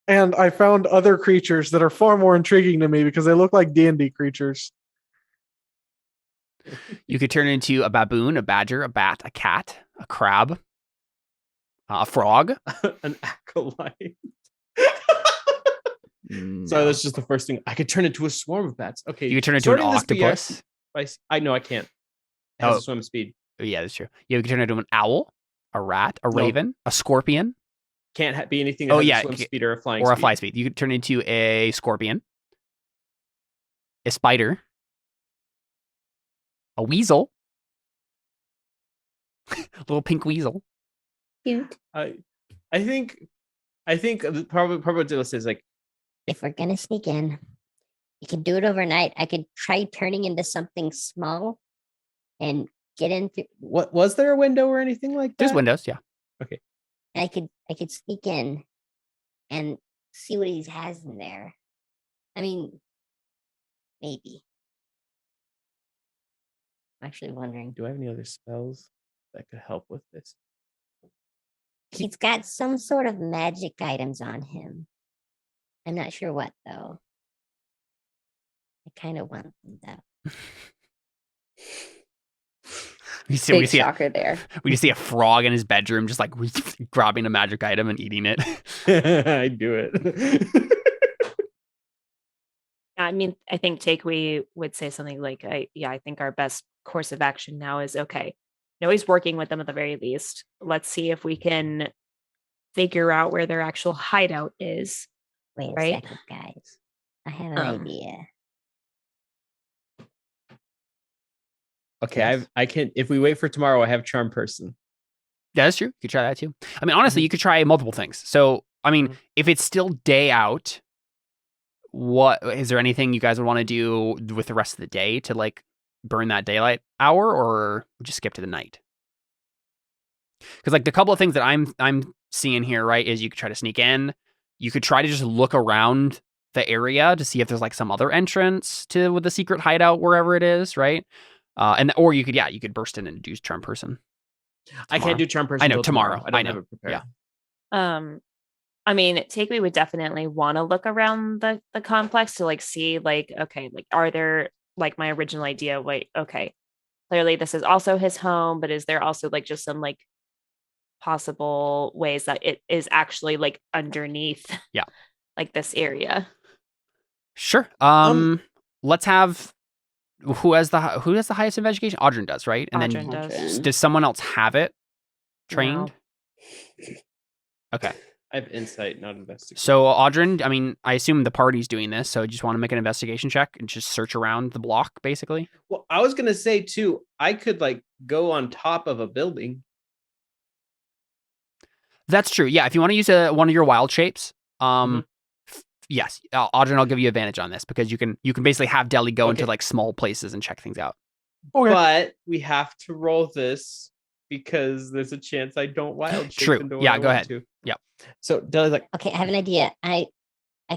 Speaker 3: and I found other creatures that are far more intriguing to me because they look like D&D creatures.
Speaker 1: You could turn into a baboon, a badger, a bat, a cat, a crab, a frog.
Speaker 2: An acolyte.
Speaker 1: No.
Speaker 2: So that's just the first thing. I could turn into a swarm of bats. Okay.
Speaker 1: You could turn into an octopus.
Speaker 2: I know I can't. It has a swim speed.
Speaker 1: Yeah, that's true. You could turn into an owl, a rat, a raven, a scorpion.
Speaker 2: Can't be anything that has a swim speed or a flying speed.
Speaker 1: Or a fly speed. You could turn into a scorpion, a spider, a weasel, a little pink weasel.
Speaker 4: Cute.
Speaker 2: I think probably this is like,
Speaker 6: if we're gonna sneak in, we can do it overnight. I could try turning into something small and get in through.
Speaker 2: What was there a window or anything like that?
Speaker 1: There's windows, yeah.
Speaker 2: Okay.
Speaker 6: I could sneak in and see what he has in there. I mean, maybe. I'm actually wondering.
Speaker 2: Do I have any other spells that could help with this?
Speaker 6: He's got some sort of magic items on him. I'm not sure what though. I kind of want them though.
Speaker 1: We
Speaker 4: Big
Speaker 1: see
Speaker 4: shocker there.
Speaker 1: We just see a frog in his bedroom, just like grabbing a magic item and eating it.
Speaker 2: I do it.
Speaker 5: I mean, I think Takewee would say something like, I think our best course of action now is okay. You know, he's working with them at the very least. Let's see if we can figure out where their actual hideout is.
Speaker 6: Wait a
Speaker 5: right?
Speaker 6: second, guys. I have an idea.
Speaker 2: Okay, I can. If we wait for tomorrow, I have charm person.
Speaker 1: Yeah, that's true. You could try that too. I mean, honestly, you could try multiple things. So, I mean, if it's still day out, what is there anything you guys would want to do with the rest of the day to like burn that daylight hour, or just skip to the night? Because like the couple of things that I'm seeing here, right, is you could try to sneak in. You could try to just look around the area to see if there's like some other entrance to the secret hideout wherever it is, right? Or you could burst in and do charm person. Tomorrow.
Speaker 2: I can't do charm person.
Speaker 1: I know
Speaker 2: till
Speaker 1: tomorrow.
Speaker 2: I don't have it prepared.
Speaker 1: Yeah.
Speaker 5: I mean, Takewee would definitely want to look around the complex to like see like, okay, like are there like my original idea? Wait, okay, clearly this is also his home, but is there also like just some like possible ways that it is actually like underneath like this area?
Speaker 1: Sure. Let's have who has the highest investigation? Audrey does, right? And
Speaker 5: Audrey
Speaker 1: then
Speaker 5: does.
Speaker 1: Does someone else have it trained?
Speaker 5: No.
Speaker 1: Okay.
Speaker 2: I have insight, not investigation.
Speaker 1: So Audrey, I mean, I assume the party's doing this, so you just want to make an investigation check and just search around the block, basically.
Speaker 2: Well, I was gonna say too, I could like go on top of a building.
Speaker 1: That's true. Yeah, if you want to use one of your wild shapes, yes, Audrey, I'll give you advantage on this because you can basically have Deli go into like small places and check things out.
Speaker 3: Okay.
Speaker 2: But we have to roll this because there's a chance I don't wild shape.
Speaker 1: True.
Speaker 2: Into what
Speaker 1: Yeah,
Speaker 2: I
Speaker 1: go
Speaker 2: want
Speaker 1: ahead.
Speaker 2: to.
Speaker 1: Yep.
Speaker 2: So Deli's like,
Speaker 6: Okay, I have an idea. I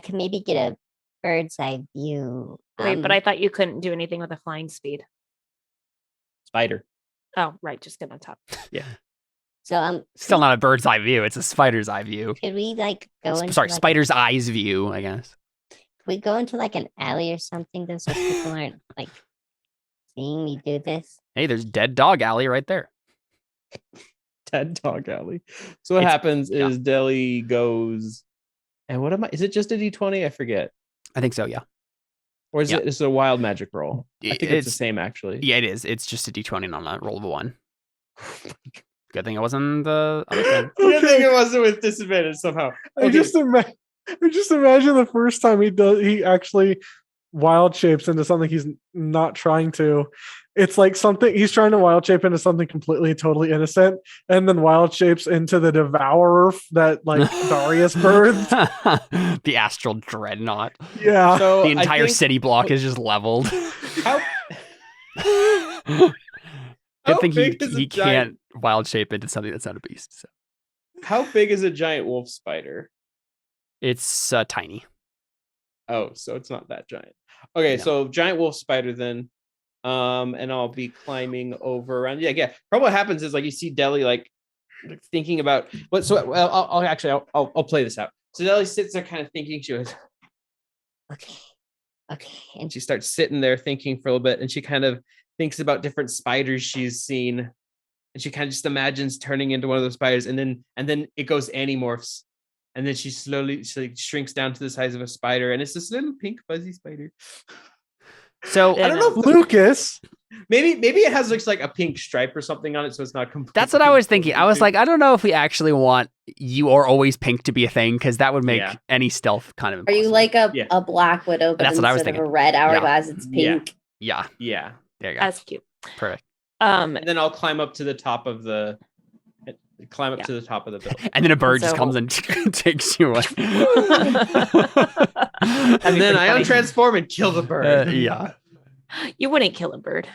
Speaker 6: could maybe get a bird's eye view.
Speaker 5: Wait, but I thought you couldn't do anything with a flying speed.
Speaker 2: spider.
Speaker 5: Oh, right, just get on top.
Speaker 2: Yeah.
Speaker 6: So
Speaker 1: Still not a bird's eye view. It's a spider's eye view.
Speaker 6: could we like go into
Speaker 1: Sorry,
Speaker 6: like,
Speaker 1: spider's eyes view, I guess.
Speaker 6: could we go into like an alley or something though so people aren't like seeing me do this?
Speaker 1: Hey, there's Dead Dog Alley right there.
Speaker 2: Dead Dog Alley. So what happens is Deli goes, and what am I? Is it just a D20? I forget.
Speaker 1: I think so, yeah.
Speaker 2: Or is it a wild magic roll? I think it's the
Speaker 1: It's-
Speaker 2: same actually.
Speaker 1: Yeah, it is. It's just a D20 on a roll of a 1. Good thing it wasn't the other thing.
Speaker 2: Good thing it wasn't with disadvantage somehow.
Speaker 3: I just imagine the first time he actually wild shapes into something he's not trying to. It's like something he's trying to wild shape into something completely totally innocent, and then wild shapes into the devourer that like Darius birds.
Speaker 1: The astral dreadnought.
Speaker 3: Yeah.
Speaker 2: So
Speaker 1: The
Speaker 2: I
Speaker 1: entire
Speaker 2: think-
Speaker 1: city block is just leveled.
Speaker 2: How,
Speaker 1: Good
Speaker 2: how
Speaker 1: thing
Speaker 2: big is a
Speaker 1: he
Speaker 2: giant-
Speaker 1: can't wild shape into something that's not a beast. So.
Speaker 2: How big is a giant wolf spider?
Speaker 1: It's tiny.
Speaker 2: Oh, so it's not that giant. Okay,
Speaker 1: No.
Speaker 2: so giant wolf spider then. And I'll be climbing over around. Yeah. Probably what happens is like you see Deli like thinking about what. So I'll play this out. So Deli sits there kind of thinking. She goes,
Speaker 6: Okay.
Speaker 2: and she starts sitting there thinking for a little bit, and she kind of thinks about different spiders she's seen, and she kind of just imagines turning into one of those spiders, and then it goes animorphs, and then she slowly shrinks down to the size of a spider, and it's this little pink fuzzy spider.
Speaker 1: So
Speaker 2: I don't know if
Speaker 3: Lucas.
Speaker 2: maybe it has like a pink stripe or something on it, so it's not complete.
Speaker 1: that's what I was thinking. I was like, I don't know if we actually want you or always pink to be a thing, because that would make any stealth kind of
Speaker 4: Are
Speaker 1: impossible.
Speaker 4: you like a black widow, but
Speaker 1: That's what I was
Speaker 4: instead of
Speaker 1: thinking.
Speaker 4: a red hourglass, it's pink?
Speaker 1: Yeah.
Speaker 2: Yeah.
Speaker 1: There you go.
Speaker 5: That's cute.
Speaker 1: Perfect.
Speaker 2: And then I'll climb up to the top of the building.
Speaker 1: And then a bird just
Speaker 5: So-
Speaker 1: comes and takes you away.
Speaker 2: And then I untransform and kill the bird.
Speaker 1: Yeah.
Speaker 5: You wouldn't kill a bird.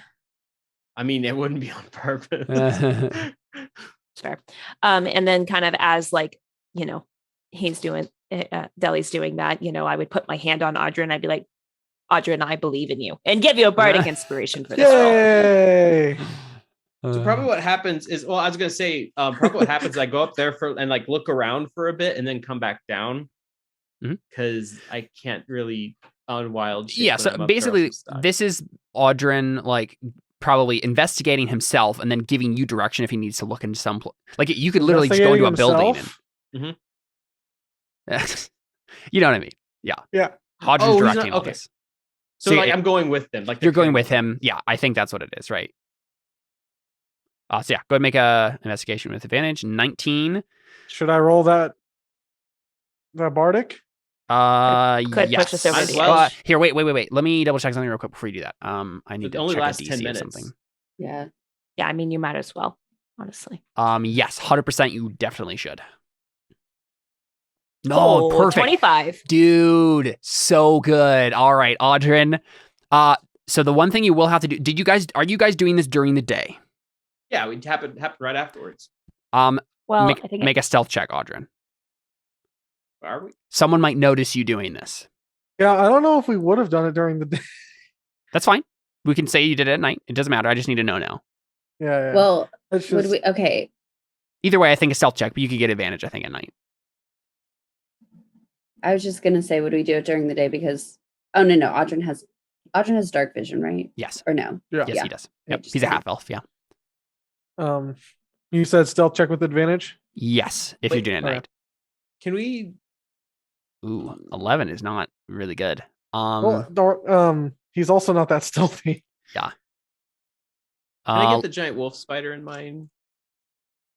Speaker 2: I mean, it wouldn't be on purpose.
Speaker 5: Sure. And then kind of as like, he's doing, Deli's doing that, I would put my hand on Audra and I'd be like, Audra, and I believe in you, and give you a bardic inspiration for this role.
Speaker 3: Yay!
Speaker 2: So probably what happens is, I was gonna say, probably what happens is I go up there and like look around for a bit and then come back down, because I can't really on wild shit.
Speaker 1: Yeah,
Speaker 2: when
Speaker 1: so
Speaker 2: I'm up there,
Speaker 1: basically,
Speaker 2: I'm stuck.
Speaker 1: this is Audrin, like, probably investigating himself and then giving you direction if he needs to look into some like, you could literally just go into a building and you know what I mean? Yeah. Audrin's
Speaker 2: Oh, he's
Speaker 1: directing
Speaker 2: not-
Speaker 1: all
Speaker 2: okay.
Speaker 1: this.
Speaker 2: So
Speaker 1: So
Speaker 2: like
Speaker 1: it-
Speaker 2: I'm going with them. Like
Speaker 1: You're going with him. Yeah, I think that's what it is, right? So yeah, go ahead and make a investigation with advantage. 19.
Speaker 3: Should I roll that bardic?
Speaker 5: Could
Speaker 1: Yes.
Speaker 5: push us over
Speaker 2: As
Speaker 5: the
Speaker 2: well.
Speaker 5: edge.
Speaker 1: Here, wait. Let me double check something real quick before you do that. I need
Speaker 2: It
Speaker 1: to
Speaker 2: only
Speaker 1: check
Speaker 2: lasts
Speaker 1: a
Speaker 2: 10
Speaker 1: DC or
Speaker 2: minutes.
Speaker 1: something.
Speaker 4: Yeah.
Speaker 5: Yeah, I mean, you might as well, honestly.
Speaker 1: Yes, 100%. You definitely should. No, perfect.
Speaker 5: 25.
Speaker 1: Dude, so good. All right, Audrin. So the one thing you will have to do, are you guys doing this during the day?
Speaker 2: Yeah, we happened right afterwards.
Speaker 5: Well, I think
Speaker 1: Make a stealth check, Audrin.
Speaker 2: Are we?
Speaker 1: Someone might notice you doing this.
Speaker 3: Yeah, I don't know if we would have done it during the day.
Speaker 1: That's fine. We can say you did it at night. It doesn't matter. I just need to know now.
Speaker 3: Yeah.
Speaker 4: Well,
Speaker 3: It's
Speaker 4: would
Speaker 3: just,
Speaker 4: we? Okay.
Speaker 1: Either way, I think a stealth check, but you could get advantage, I think, at night.
Speaker 4: I was just gonna say, would we do it during the day? Because no, Audrin has dark vision, right?
Speaker 1: Yes.
Speaker 4: Or no?
Speaker 3: yeah.
Speaker 1: Yes, he does. Yep.
Speaker 4: just
Speaker 1: He's a
Speaker 4: kidding.
Speaker 1: half elf. Yeah.
Speaker 3: You said stealth check with advantage.
Speaker 1: Yes. If you're
Speaker 2: Wait,
Speaker 1: doing it at
Speaker 3: okay.
Speaker 1: night.
Speaker 2: Can we?
Speaker 1: Ooh, 11 is not really good.
Speaker 3: He's also not that stealthy.
Speaker 2: Can I get the giant wolf spider in mind?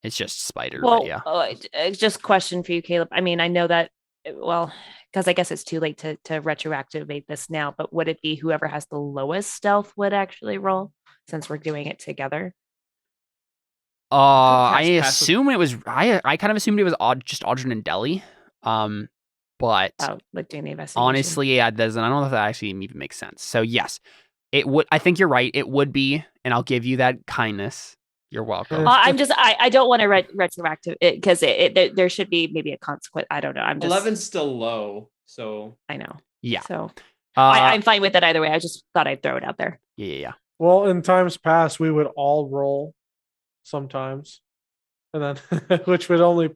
Speaker 1: It's just spider,
Speaker 5: Well,
Speaker 1: but yeah.
Speaker 5: just question for you, Caleb. I mean, I know that, because I guess it's too late to retroactivate this now, but would it be whoever has the lowest stealth would actually roll, since we're doing it together?
Speaker 1: I
Speaker 2: passive-
Speaker 1: assume it was. I kind of assumed it was just Audrin and Deli. But
Speaker 5: Like doing the investigation.
Speaker 1: honestly, I don't know if that actually even makes sense. So yes, it would. I think you're right. It would be, and I'll give you that kindness. You're welcome.
Speaker 5: I don't want to retroactive it, because there should be maybe a consequence. I don't know. I'm just
Speaker 2: 11's still low, so
Speaker 5: I know.
Speaker 1: Yeah.
Speaker 5: So
Speaker 1: I'm
Speaker 5: I'm fine with it either way. I just thought I'd throw it out there.
Speaker 1: Yeah.
Speaker 3: Well, in times past, we would all roll sometimes, and then which would only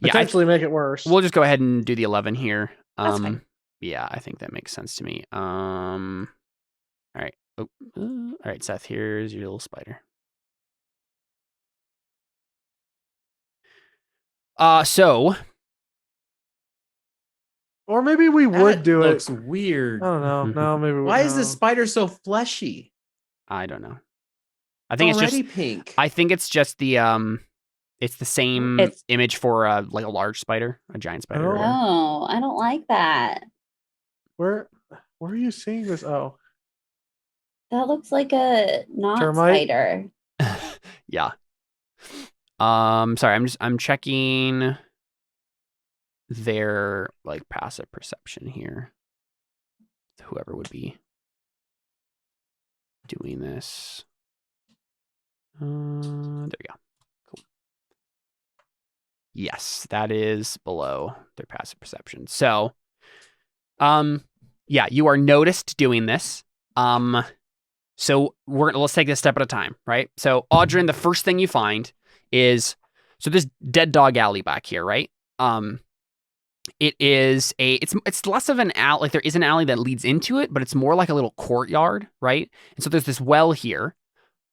Speaker 3: potentially make it worse.
Speaker 1: We'll just go ahead and do the 11 here.
Speaker 5: That's fine.
Speaker 1: Yeah, I think that makes sense to me. All right. Oh, all right, Seth. Here's your little spider. So
Speaker 3: Or maybe we would
Speaker 2: that
Speaker 3: do
Speaker 2: looks
Speaker 3: it.
Speaker 2: weird.
Speaker 3: I don't know. No, maybe.
Speaker 2: Why is
Speaker 3: no.
Speaker 2: the spider so fleshy?
Speaker 1: I don't know. I think it's
Speaker 2: Already
Speaker 1: just.
Speaker 2: pink.
Speaker 1: I think it's just the It's the same
Speaker 5: It's-
Speaker 1: image for like a large spider, a giant spider. or
Speaker 3: Oh.
Speaker 1: whatever.
Speaker 4: No, I don't like that.
Speaker 3: Where are you seeing this? Oh,
Speaker 4: That looks like a not
Speaker 3: Termite?
Speaker 4: spider.
Speaker 1: Yeah. Sorry, I'm checking their like passive perception here. Whoever would be doing this. There we go. Cool. Yes, that is below their passive perception. So, yeah, you are noticed doing this. So let's take this step at a time, right? So, Audrin, the first thing you find is this dead dog alley back here, right? It is it's less of an alley, like there is an alley that leads into it, but it's more like a little courtyard, right? And so there's this well here.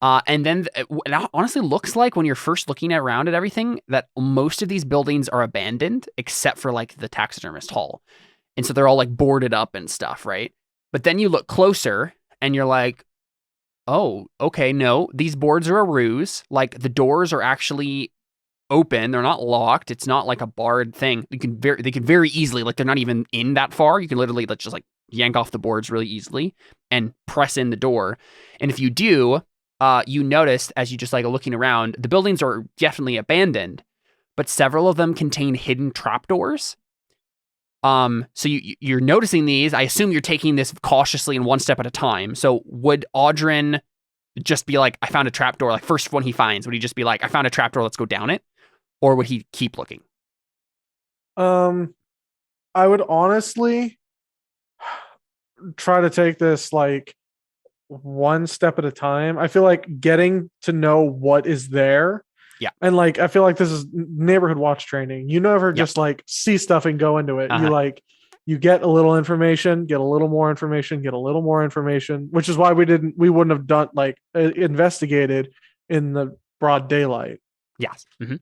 Speaker 1: And then it honestly looks like when you're first looking around at everything that most of these buildings are abandoned except for like the taxidermist hall. And so they're all like boarded up and stuff, right? But then you look closer and you're like, oh, okay, no, these boards are a ruse. Like the doors are actually open. They're not locked. It's not like a barred thing. They can very easily, like they're not even in that far. You can literally just like yank off the boards really easily and press in the door. And if you do, you notice as you just like looking around, the buildings are definitely abandoned, but several of them contain hidden trapdoors. So you're noticing these. I assume you're taking this cautiously and one step at a time. So would Audrin just be like, I found a trapdoor, like first one he finds, would he just be like, I found a trapdoor, let's go down it? Or would he keep looking?
Speaker 3: I would honestly try to take this like one step at a time. I feel like getting to know what is there.
Speaker 1: Yeah.
Speaker 3: And like, I feel like this is neighborhood watch training. You never just like see stuff and go into it. You get a little information, get a little more information, get a little more information, which is why we wouldn't have done like investigated in the broad daylight.
Speaker 1: Yes. Mm-hmm.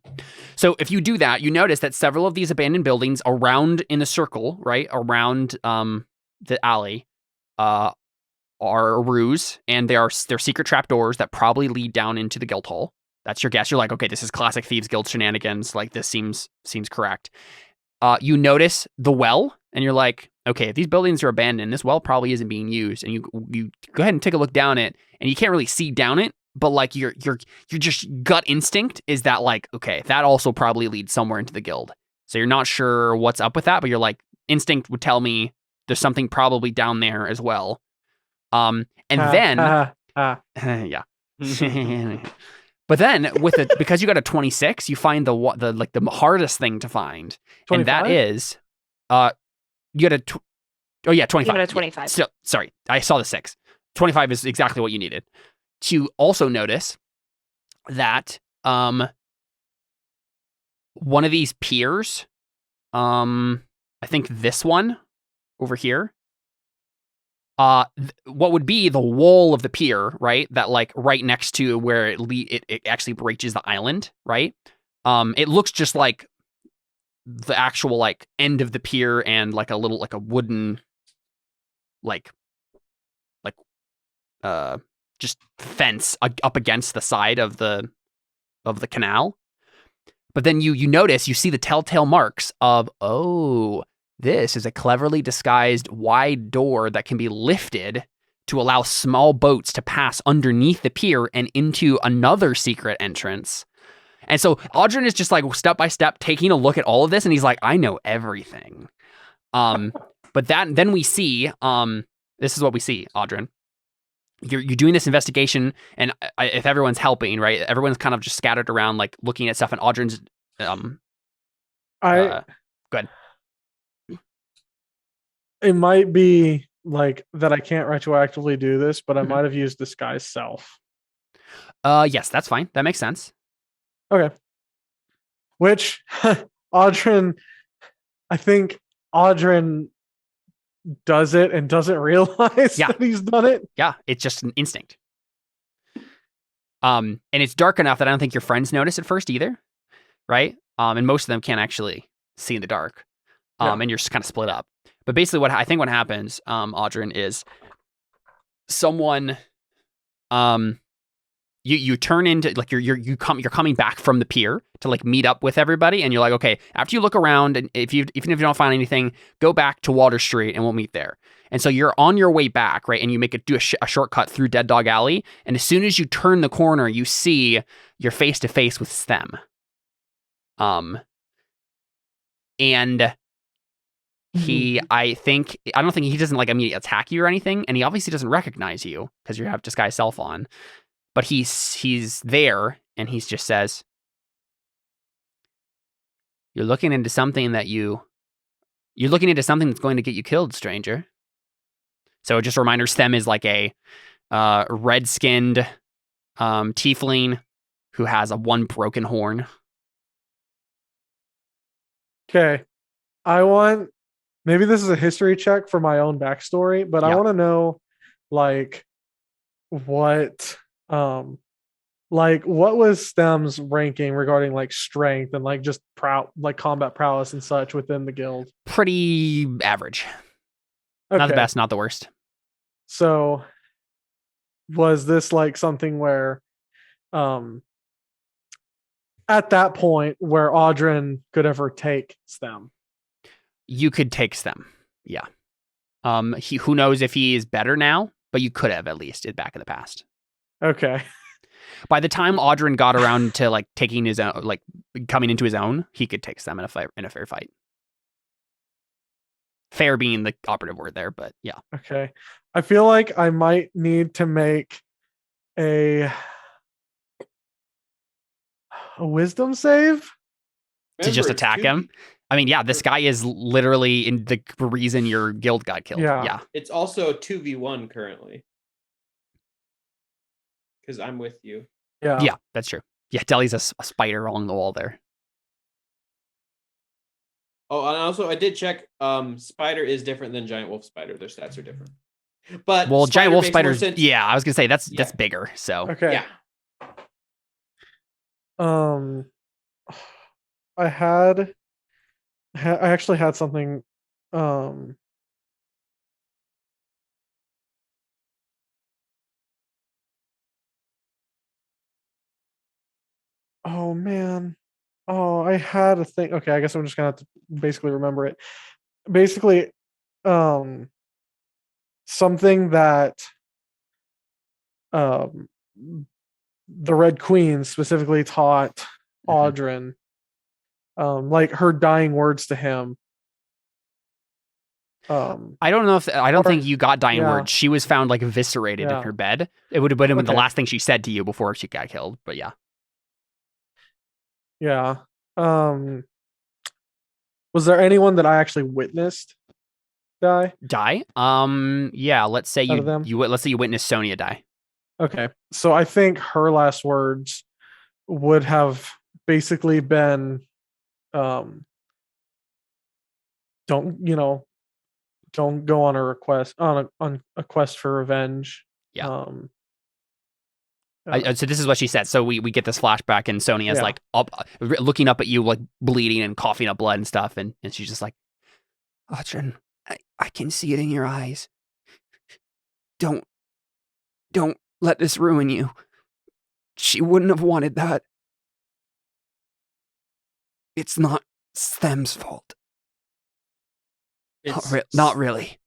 Speaker 1: So if you do that, you notice that several of these abandoned buildings around in a circle, right, around the alley, are a ruse, and they're secret trapdoors that probably lead down into the guild hall. That's your guess. You're like, okay, this is classic Thieves Guild shenanigans. Like this seems correct. You notice the well, and you're like, okay, if these buildings are abandoned, this well probably isn't being used. And you go ahead and take a look down it, and you can't really see down it, but like your just gut instinct is that like, okay, that also probably leads somewhere into the guild. So you're not sure what's up with that, but you're like, instinct would tell me there's something probably down there as well. And then yeah. But then because you got a 26, you find the hardest thing to find. 25? And that is you got a 25.
Speaker 5: You got a 25.
Speaker 1: Yeah. So, sorry, I saw the 6. 25 is exactly what you needed. To also notice that one of these piers, I think this one over here, what would be the wall of the pier, right? That like right next to where it actually breaches the island, right? It looks just like the actual like end of the pier and like a little like a wooden like just fence up against the side of the canal. But then you notice, you see the telltale marks of, oh, this is a cleverly disguised wide door that can be lifted to allow small boats to pass underneath the pier and into another secret entrance. And so Audrin is just like step by step taking a look at all of this, and he's like, I know everything. But then we see, this is what we see, Audrin. You're doing this investigation, and if everyone's helping, right? Everyone's kind of just scattered around, like looking at stuff, and Audrin's go ahead.
Speaker 3: It might be like that I can't retroactively do this, but I might have used disguise self.
Speaker 1: Yes, that's fine. That makes sense.
Speaker 3: Okay. Which Audrin, I think Audrin does it and doesn't realize that he's done it.
Speaker 1: Yeah, it's just an instinct. And it's dark enough that I don't think your friends notice at first either, right? And most of them can't actually see in the dark. And you're just kind of split up. But basically what happens, Audrin, is someone you turn into like you're coming back from the pier to like meet up with everybody, and you're like, okay, after you look around, and even if you don't find anything, go back to Water Street and we'll meet there. And so you're on your way back, right? And you do a shortcut through Dead Dog Alley, and as soon as you turn the corner, you see you're face to face with Stem. And I don't think he doesn't like immediately attack you or anything, and he obviously doesn't recognize you because you have disguise self on. But he's there, and he just says, You're looking into something that's going to get you killed, stranger. So just a reminder, Stem is like a red-skinned tiefling who has one broken horn.
Speaker 3: Okay. Maybe this is a history check for my own backstory, but I want to know like what Like, what was Stem's ranking regarding like strength and like just combat prowess and such within the guild?
Speaker 1: Pretty average.
Speaker 3: Okay.
Speaker 1: Not the best, not the worst.
Speaker 3: So was this like something where at that point where Audrin could ever take Stem?
Speaker 1: You could take Stem. Yeah. Who knows if he is better now, but you could have at least back in the past.
Speaker 3: Okay.
Speaker 1: By the time Audrin got around to like taking his own, like coming into his own, he could take Stem in a fair fight. Fair being the operative word there, but yeah.
Speaker 3: Okay. I feel like I might need to make a wisdom save
Speaker 1: to just attack him. I mean, yeah, this guy is literally in the reason your guild got killed. Yeah.
Speaker 2: It's also 2v1 currently. Because I'm with you.
Speaker 3: Yeah,
Speaker 1: that's true. Yeah, Deli's a spider along the wall there.
Speaker 2: Oh, and also I did check. Spider is different than giant wolf spider. Their stats are different. But
Speaker 1: giant wolf spiders. Yeah, I was gonna say that's bigger. So
Speaker 3: okay.
Speaker 2: Yeah.
Speaker 3: I actually had something. Oh man. Oh, I had a thing. Okay, I guess I'm just gonna have to basically remember it. Basically, something that the Red Queen specifically taught Audrin, like her dying words to him.
Speaker 1: I don't know if I don't think you got dying words. She was found like eviscerated in her bed. It would have been the last thing she said to you before she got killed. But yeah.
Speaker 3: Yeah. Was there anyone that I actually witnessed die?
Speaker 1: Yeah. Let's say let's say you witnessed Sonia die.
Speaker 3: Okay. So I think her last words would have basically been, don't go on a quest for revenge.
Speaker 1: Yeah. So this is what she said. So we get this flashback, and Sonia's like looking up at you, like bleeding and coughing up blood and stuff, and she's just like, Audrin, I can see it in your eyes. Don't let this ruin you. She wouldn't have wanted that. It's not Stem's fault. Not really.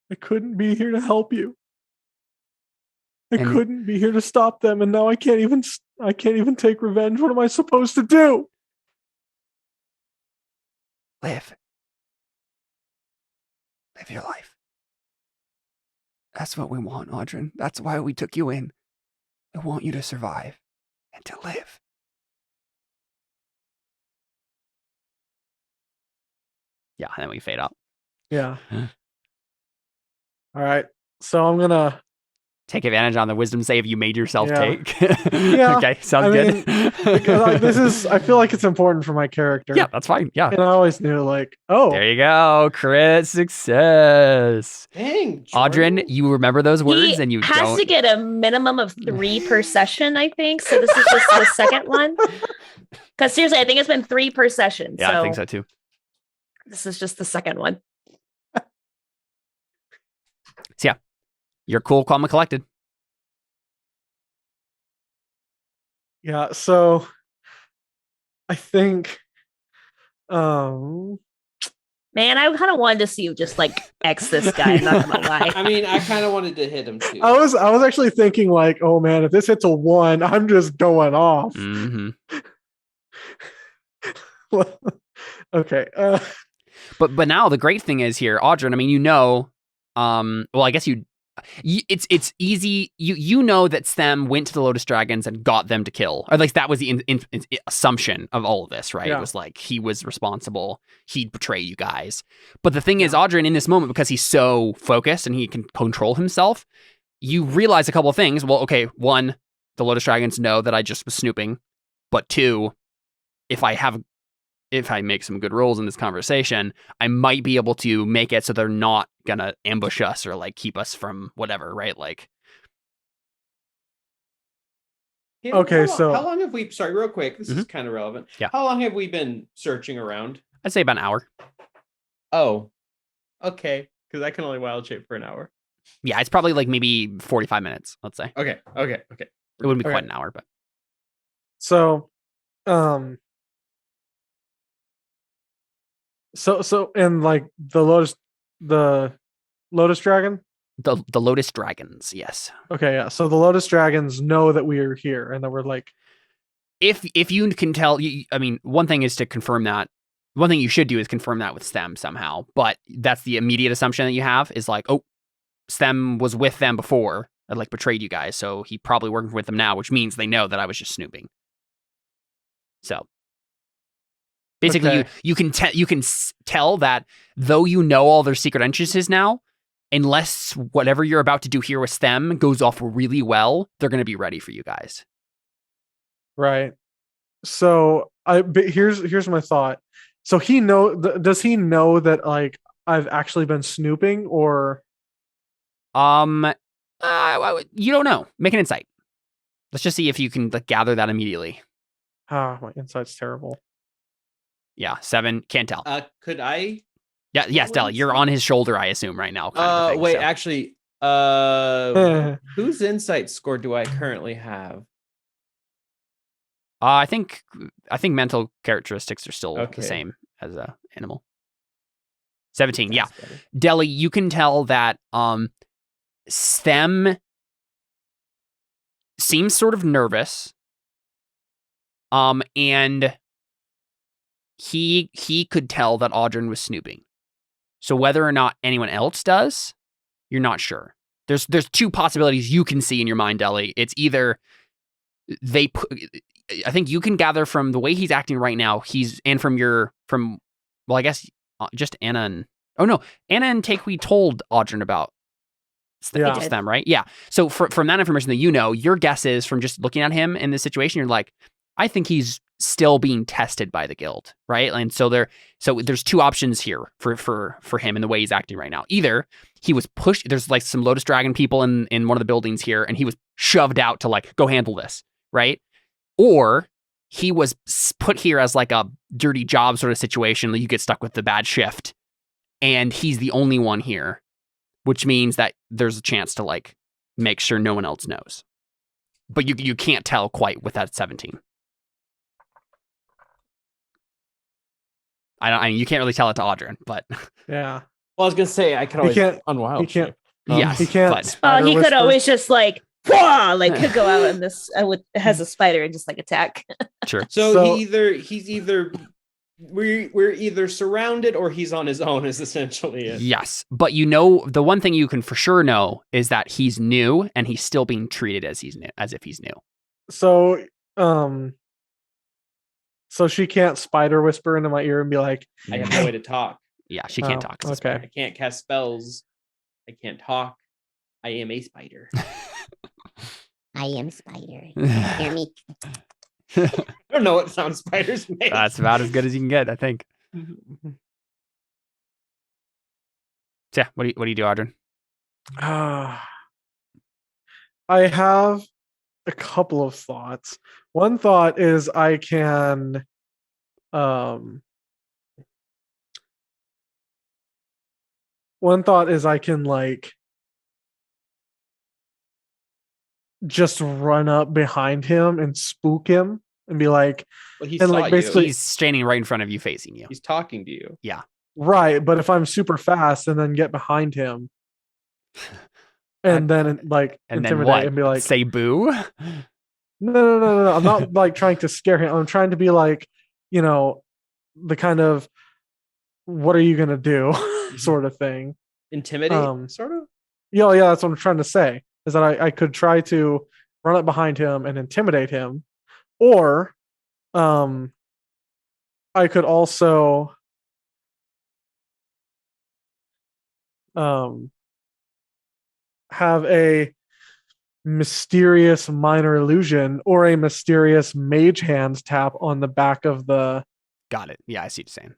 Speaker 3: I couldn't be here to help you. I couldn't be here to stop them, and now I can't even take revenge. What am I supposed to do?
Speaker 1: Live your life. That's what we want, Audrin. That's why we took you in. I want you to survive and to live. Yeah, and then we fade out.
Speaker 3: Yeah. All right. So I'm gonna
Speaker 1: take advantage on the wisdom save you made yourself take.
Speaker 3: Yeah.
Speaker 1: Okay, sounds good.
Speaker 3: I feel like it's important for my character.
Speaker 1: Yeah, that's fine. Yeah.
Speaker 3: And I always knew, like,
Speaker 1: there you go. Crit success.
Speaker 2: Dang.
Speaker 1: Audrin, you remember those words and you
Speaker 5: has to get a minimum of 3 per session, I think. So this is just the second one. Because seriously, I think it's been 3 per session.
Speaker 1: Yeah, I think so too.
Speaker 5: This is just the second one.
Speaker 1: So yeah, you're cool, calm, and collected.
Speaker 3: Yeah, so I think man,
Speaker 5: I kind of wanted to see you just like X this guy, I'm not gonna lie.
Speaker 2: I mean, I kind of wanted to hit him too.
Speaker 3: I was actually thinking like, oh man, if this hits a 1, I'm just going off.
Speaker 1: Mm-hmm.
Speaker 3: Okay.
Speaker 1: But now the great thing is here, Audrin, I mean, well, I guess it's easy. You know that Stem went to the Lotus Dragons and got them to kill. Or at least that was the assumption of all of this, right?
Speaker 3: Yeah.
Speaker 1: It was like he was responsible. He'd betray you guys. But the thing is, Audrin, in this moment, because he's so focused and he can control himself, you realize a couple of things. Well, okay, 1, the Lotus Dragons know that I just was snooping. But 2, if if I make some good rolls in this conversation, I might be able to make it so they're not gonna ambush us or like keep us from whatever, right? Like,
Speaker 3: Okay,
Speaker 2: how long have we? Sorry, real quick. This is kind of relevant.
Speaker 1: Yeah.
Speaker 2: How long have we been searching around?
Speaker 1: I'd say about an hour.
Speaker 2: Oh, okay. Because I can only wild shape for an hour.
Speaker 1: Yeah, it's probably like maybe 45 minutes, let's say.
Speaker 2: Okay.
Speaker 1: It wouldn't be quite an hour, but
Speaker 3: So, and like the Lotus Dragon.
Speaker 1: the Lotus Dragons, yes.
Speaker 3: Okay, yeah. So the Lotus Dragons know that we are here and that we're like.
Speaker 1: If you can tell, I mean, one thing is to confirm that. One thing you should do is confirm that with Stem somehow. But that's the immediate assumption that you have is like, oh, Stem was with them before and like betrayed you guys, so he probably working with them now, which means they know that I was just snooping. So basically,
Speaker 3: Okay.
Speaker 1: you can tell that though you know all their secret entrances now, unless whatever you're about to do here with Stem goes off really well, they're going to be ready for you guys.
Speaker 3: Right. So but here's my thought. So does he know that like I've actually been snooping or?
Speaker 1: You don't know. Make an insight. Let's just see if you can like gather that immediately.
Speaker 3: Ah, my insight's terrible.
Speaker 1: Yeah, 7. Can't tell.
Speaker 2: Could I?
Speaker 1: Yeah, yes, Deli. You're on his shoulder, I assume, right now. kind of thing,
Speaker 2: Wait,
Speaker 1: so.
Speaker 2: actually, whose insight score do I currently have?
Speaker 1: I think mental characteristics are still
Speaker 2: Okay.
Speaker 1: the same as a animal. 17. Yeah,
Speaker 2: That's better.
Speaker 1: Deli. You can tell that Stem seems sort of nervous. And he could tell that Audrin was snooping. So whether or not anyone else does, you're not sure. There's two possibilities you can see in your mind, Deli. It's either I think you can gather from the way he's acting right now, I guess just Anna and Anna and Takewee told Audrin about them, right? Yeah. So from that information that you know, your guess is from just looking at him in this situation, you're like, I think he's still being tested by the guild, right? And so there's two options here for him in the way he's acting right now. Either he was pushed, there's like some Lotus Dragon people in one of the buildings here, and he was shoved out to like go handle this, right? Or he was put here as like a dirty job sort of situation that you get stuck with the bad shift, and he's the only one here, which means that there's a chance to like make sure no one else knows. But you can't tell quite with that 17. I mean, you can't really tell it to Audrin, but
Speaker 3: Yeah.
Speaker 2: Well, I was gonna say I could always unwild.
Speaker 3: He can't.
Speaker 1: yes,
Speaker 3: He can't.
Speaker 1: but-
Speaker 3: spider
Speaker 5: He could
Speaker 3: whisper.
Speaker 5: always just like, "Whoa," like could go out in this has a spider and just like attack.
Speaker 1: sure.
Speaker 2: So he's either we're either surrounded or he's on his own is essentially it.
Speaker 1: Yes, but you know, the one thing you can for sure know is that he's new and he's still being treated as if he's new.
Speaker 3: So so she can't spider whisper into my ear and be like,
Speaker 2: I have no way to talk.
Speaker 1: Yeah, she can't
Speaker 3: Oh,
Speaker 1: talk. 'cause it's
Speaker 3: okay.
Speaker 2: I can't cast spells. I can't talk. I am a spider.
Speaker 6: I am spider.
Speaker 1: spider.
Speaker 6: Hear me?
Speaker 2: I don't know what sound spiders make.
Speaker 1: That's about as good as you can get, I think. So yeah, what do you do, Audrin?
Speaker 3: I have a couple of thoughts. One thought is I can like just run up behind him and spook him and be like,
Speaker 2: Well, he
Speaker 3: and,
Speaker 2: saw
Speaker 3: like, basically-
Speaker 2: you.
Speaker 1: He's standing right in front of you, facing you.
Speaker 2: He's talking to you.
Speaker 3: right, but if I'm super fast and then get behind him and then like
Speaker 1: And then
Speaker 3: intimidate
Speaker 1: what?
Speaker 3: and be like,
Speaker 1: Say boo?
Speaker 3: no. I'm not like trying to scare him. I'm trying to be like, you know, the kind of what are you gonna do sort of thing.
Speaker 2: Intimidate, sort of.
Speaker 3: Yeah, that's what I'm trying to say. Is that I could try to run up behind him and intimidate him, or I could also have a mysterious minor illusion or a mysterious mage hand tap on the back of the
Speaker 1: Got it. Yeah, I see what you're saying.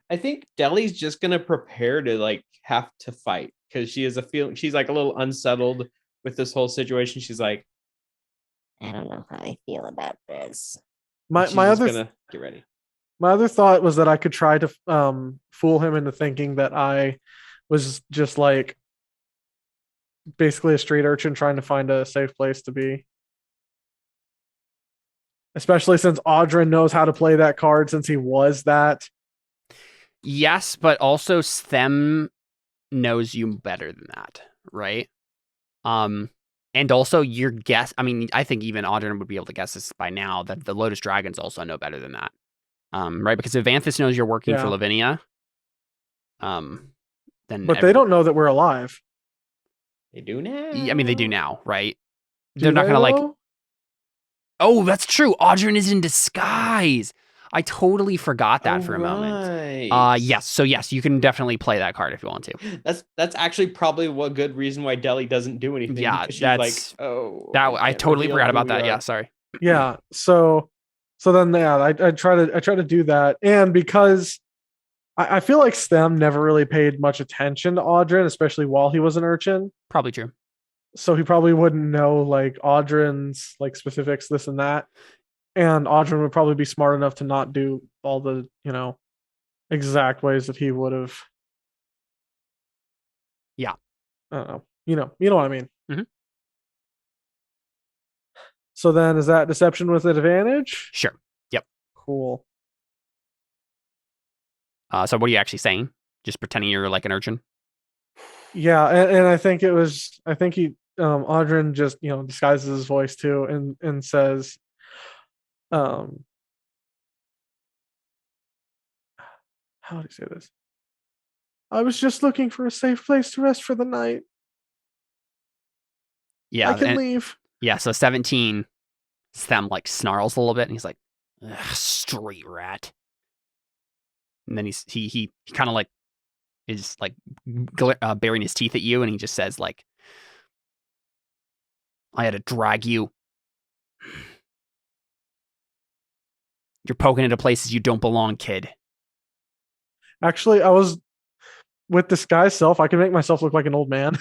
Speaker 2: I think Deli's just gonna prepare to like have to fight because she has a feeling she's like a little unsettled with this whole situation. She's like,
Speaker 6: I don't know how I feel about this.
Speaker 3: My
Speaker 2: she's
Speaker 3: my
Speaker 2: just
Speaker 3: other
Speaker 2: gonna get ready.
Speaker 3: my other thought was that I could try to fool him into thinking that I was just like basically a street urchin trying to find a safe place to be. Especially since Audrin knows how to play that card since he was that.
Speaker 1: Yes, but also Sthem knows you better than that, right? And also your guess, I mean, I think even Audrin would be able to guess this by now that the Lotus Dragons also know better than that. Right? Because if Vanthus knows you're working for Lavinia, then
Speaker 3: But they don't know that we're alive.
Speaker 2: They do now.
Speaker 1: I mean, they do now, right?
Speaker 3: Do
Speaker 1: They're not
Speaker 3: they,
Speaker 1: gonna like.
Speaker 3: though?
Speaker 1: Oh, that's true. Audrin is in disguise. I totally forgot that for a moment. Yes. So yes, you can definitely play that card if you want to.
Speaker 2: That's actually probably a good reason why Deli doesn't do anything.
Speaker 1: Yeah,
Speaker 2: because she's
Speaker 1: that's
Speaker 2: like, oh,
Speaker 1: that. I
Speaker 2: can't
Speaker 1: totally
Speaker 2: reveal
Speaker 1: forgot
Speaker 2: who
Speaker 1: about
Speaker 2: we
Speaker 1: that.
Speaker 2: are.
Speaker 1: Yeah, sorry.
Speaker 3: Yeah. So then I try to do that. And because I feel like Sthem never really paid much attention to Audrin, especially while he was an urchin.
Speaker 1: Probably true.
Speaker 3: So he probably wouldn't know like Audrin's like specifics, this and that. And Audrin would probably be smart enough to not do all the, exact ways that he would have.
Speaker 1: Yeah.
Speaker 3: I don't know. You know what I mean.
Speaker 1: Mhm.
Speaker 3: So then is that deception with advantage?
Speaker 1: Sure. Yep.
Speaker 3: Cool.
Speaker 1: So what are you actually saying? Just pretending you're like an urchin?
Speaker 3: Yeah, and I think he Audrin just disguises his voice too and says how do you say this? I was just looking for a safe place to rest for the night.
Speaker 1: Yeah.
Speaker 3: I can leave.
Speaker 1: Yeah, so 17, Sthem like snarls a little bit and he's like, street rat. And then he kind of like is like baring his teeth at you and he just says like, I had to drag you. You're poking into places you don't belong, kid.
Speaker 3: Actually, I was with disguise self. I can make myself look like an old man.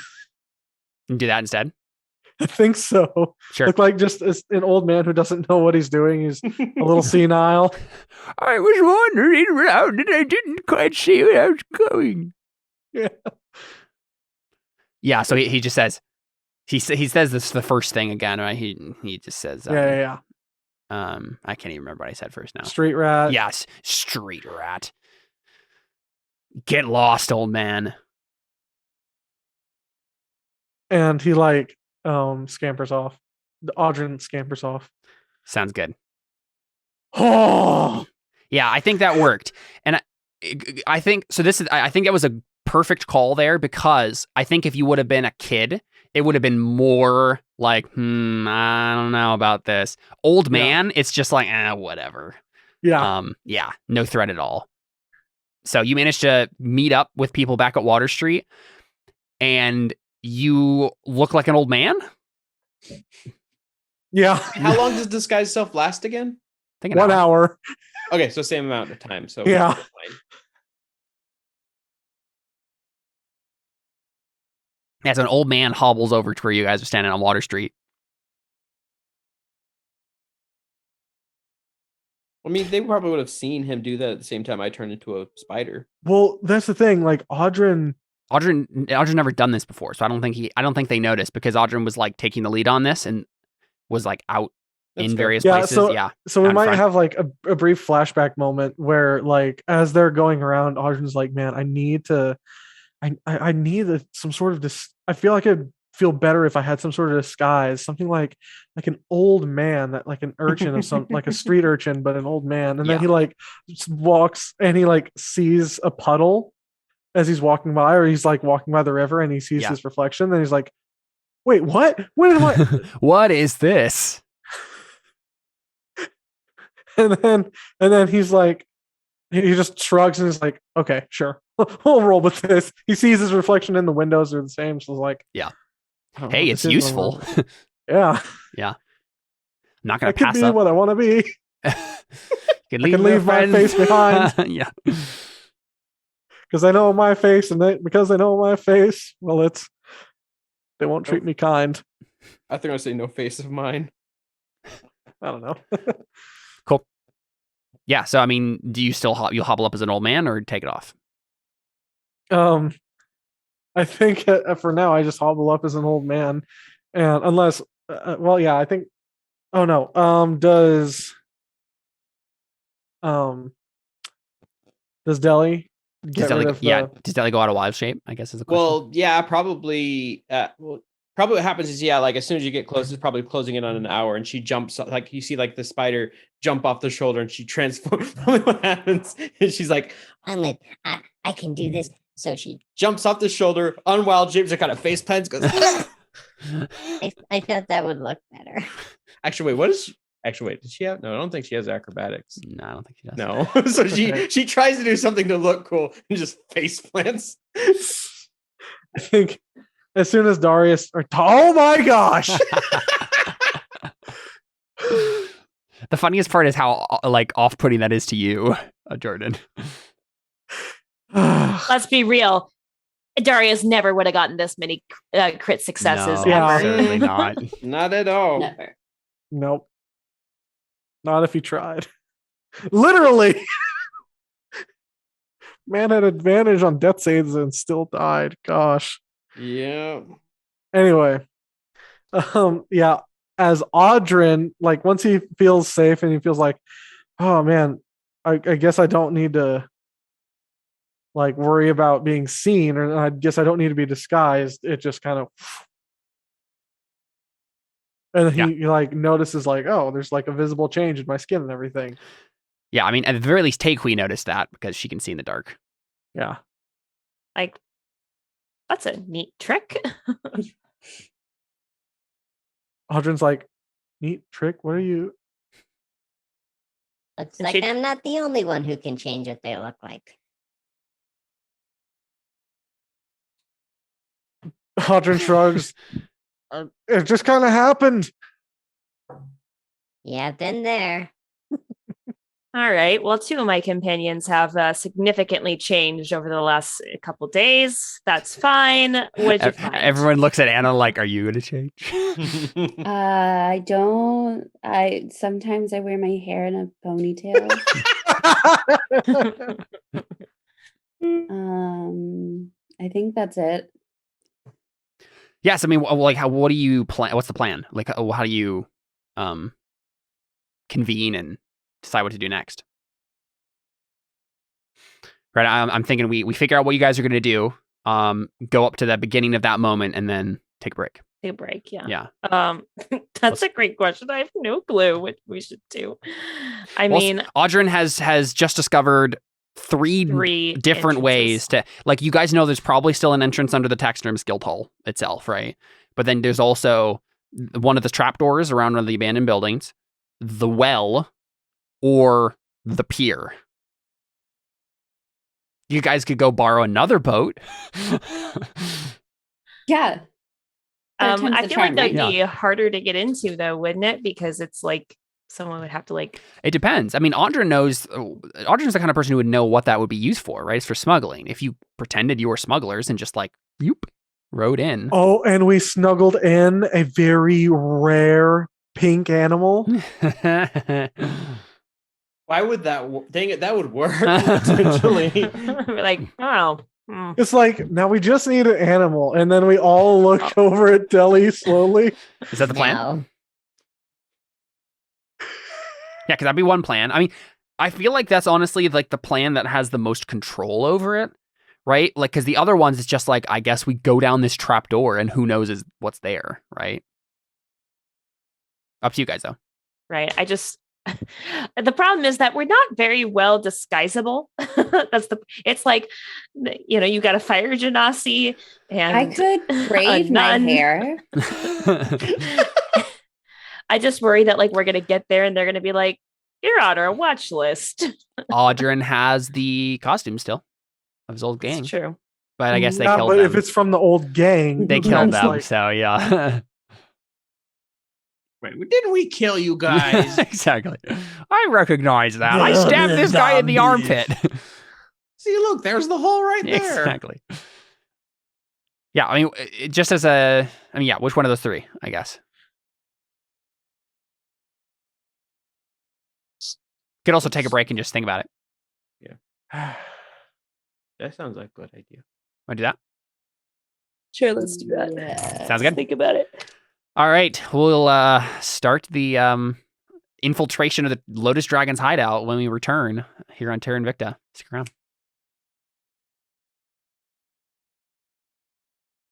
Speaker 1: And do that instead?
Speaker 3: I think so.
Speaker 1: Sure.
Speaker 3: Look like just an old man who doesn't know what he's doing. He's a little senile.
Speaker 1: I was wandering around and I didn't quite see where I was going.
Speaker 3: Yeah.
Speaker 1: Yeah, so he just says, he says this the first thing again, right? He just says,
Speaker 3: Yeah.
Speaker 1: I can't even remember what I said first now.
Speaker 3: Street rat.
Speaker 1: Yes, street rat. Get lost, old man.
Speaker 3: And he like scampers off. Audrin scampers off.
Speaker 1: Sounds good.
Speaker 3: Oh,
Speaker 1: yeah, I think that worked, and I think so. I think that was a perfect call there because I think if you would have been a kid, it would have been more like, I don't know about this. Old man, it's just like, whatever.
Speaker 3: Yeah.
Speaker 1: Yeah, no threat at all. So you managed to meet up with people back at Water Street, and you look like an old man.
Speaker 3: Yeah.
Speaker 2: How long does disguise self last again?
Speaker 1: I think
Speaker 3: 1 hour.
Speaker 2: Okay, so same amount of time. So
Speaker 3: Yeah.
Speaker 2: fine.
Speaker 1: As an old man hobbles over to where you guys are standing on Water Street.
Speaker 2: I mean, they probably would have seen him do that at the same time I turned into a spider.
Speaker 3: Well, that's the thing. Like Audrin
Speaker 1: never done this before, so I don't think they noticed because Audrin was like taking the lead on this and was like out in various places.
Speaker 3: So we might have like a brief flashback moment where like as they're going around, Audrin's like, man, I need some sort of I feel like I'd feel better if I had some sort of disguise, something like an old man, that like an urchin of some like a street urchin, but an old man. And then he like just walks and he like sees a puddle as he's walking by, or he's like walking by the river and he sees his reflection. Then he's like, wait, what? When am I?
Speaker 1: What is this?
Speaker 3: And then he's like, he just shrugs and is like, okay, sure. We'll roll with this. He sees his reflection in the windows are the same. So it's like,
Speaker 1: hey, it's useful.
Speaker 3: Yeah.
Speaker 1: I'm not going
Speaker 3: I
Speaker 1: to pass
Speaker 3: could be
Speaker 1: up.
Speaker 3: what I want to be.
Speaker 1: You
Speaker 3: I can leave my face behind.
Speaker 1: Yeah.
Speaker 3: Because I know my face, and because they know my face, well, they won't treat me kind.
Speaker 2: I think I'll say no face of mine.
Speaker 3: I don't know.
Speaker 1: Cool. Yeah. So I mean, do you still you'll hobble up as an old man or take it off?
Speaker 3: I think for now I just hobble up as an old man, and unless, well, yeah, I think. Oh no. Does Deli get rid of
Speaker 1: does Deli go out of wild shape? I guess is the question.
Speaker 2: Well, yeah, probably. Probably what happens is, like as soon as you get close, it's probably closing in on an hour, and she jumps, like you see, like the spider jump off the shoulder, and she transforms. Probably what happens is she's like,
Speaker 6: I can do this. So she
Speaker 2: jumps off the shoulder, unwild shapes, kind of face plants, goes.
Speaker 6: I thought that would look better.
Speaker 2: Actually, wait, did she have? No, I don't think she has acrobatics.
Speaker 1: No, I don't think she does.
Speaker 2: No. So she tries to do something to look cool and just face plants.
Speaker 3: I think as soon as Darius, oh my gosh.
Speaker 1: The funniest part is how like off-putting that is to you, Jordan.
Speaker 5: Let's be real. Darius never would have gotten this many crit successes
Speaker 1: No,
Speaker 5: ever.
Speaker 1: certainly not.
Speaker 2: Not at all.
Speaker 4: Never.
Speaker 3: Nope. Not if he tried. Literally. Man had advantage on death saves and still died. Gosh.
Speaker 2: Yeah.
Speaker 3: Anyway. Yeah. As Audrin, like once he feels safe and he feels like, oh man, I guess I don't need to like worry about being seen, or I guess I don't need to be disguised. It just kind of, and he like notices like, oh, there's like a visible change in my skin and everything.
Speaker 1: Yeah, I mean, at the very least, Takui noticed that because she can see in the dark.
Speaker 3: Yeah.
Speaker 5: Like, that's a neat trick.
Speaker 3: Audrin's like, neat trick. What are you?
Speaker 6: Looks like I'm not the only one who can change what they look like.
Speaker 3: Audrin shrugs. It just kind of happened.
Speaker 6: Yeah, been there.
Speaker 5: All right. Well, two of my companions have significantly changed over the last couple days. That's fine. What did you find?
Speaker 1: Everyone looks at Anna like, "Are you going to change?"
Speaker 4: I don't. Sometimes I wear my hair in a ponytail. I think that's it.
Speaker 1: Yes, I mean, like, what do you plan? What's the plan? Like, how do you convene and decide what to do next? Right, I'm thinking we figure out what you guys are going to do, go up to the beginning of that moment, and then take a break.
Speaker 5: Take a break, yeah.
Speaker 1: Yeah.
Speaker 5: That's a great question. I have no clue what we should do. I mean,
Speaker 1: Audrin has just discovered three different ways to, like, you guys know there's probably still an entrance under the Taxidermist Guild Hall itself, right? But then there's also one of the trapdoors around one of the abandoned buildings, the well, or the pier. You guys could go borrow another boat.
Speaker 4: Yeah.
Speaker 5: I feel like that'd be harder to get into, though, wouldn't it? Because it's like someone would have to like.
Speaker 1: It depends. I mean, Audrin knows. Audrin's the kind of person who would know what that would be used for, right? It's for smuggling. If you pretended you were smugglers and just like, rode in.
Speaker 3: Oh, and we snuggled in a very rare pink animal.
Speaker 2: Why would that? Dang it, that would work potentially.
Speaker 5: Like, oh.
Speaker 3: It's like, now we just need an animal, and then we all look over at Deli slowly.
Speaker 1: Is that the plan?
Speaker 6: No.
Speaker 1: Yeah, because that'd be one plan. I mean, I feel like that's honestly like the plan that has the most control over it, right? Like, because the other ones, it's just like, I guess we go down this trap door and who knows what's there, right? Up to you guys, though.
Speaker 5: Right. The problem is that we're not very well disguisable. It's like, you got a fire genasi and
Speaker 4: I could braid my hair.
Speaker 5: I just worry that like we're going to get there and they're going to be like, you're on our watch list.
Speaker 1: Audrin has the costume still of his old gang.
Speaker 5: That's true.
Speaker 1: But I guess they killed
Speaker 3: but
Speaker 1: them.
Speaker 3: if it's from the old gang,
Speaker 1: They killed them,
Speaker 3: like,
Speaker 1: so yeah.
Speaker 2: Wait, didn't we kill you guys?
Speaker 1: Exactly. I recognize that. I stabbed this guy in the armpit.
Speaker 2: See, look, there's the hole right there.
Speaker 1: Exactly. Yeah, I mean, just as a, I mean, yeah, which one of those three, I guess? Could also take a break and just think about it.
Speaker 2: Yeah. That sounds like a good idea.
Speaker 1: Want to do that?
Speaker 5: Sure, let's do that.
Speaker 1: Sounds good.
Speaker 5: Think about it.
Speaker 1: All right, we'll start the infiltration of the Lotus Dragon's hideout when we return here on Terra Invicta. Stick around.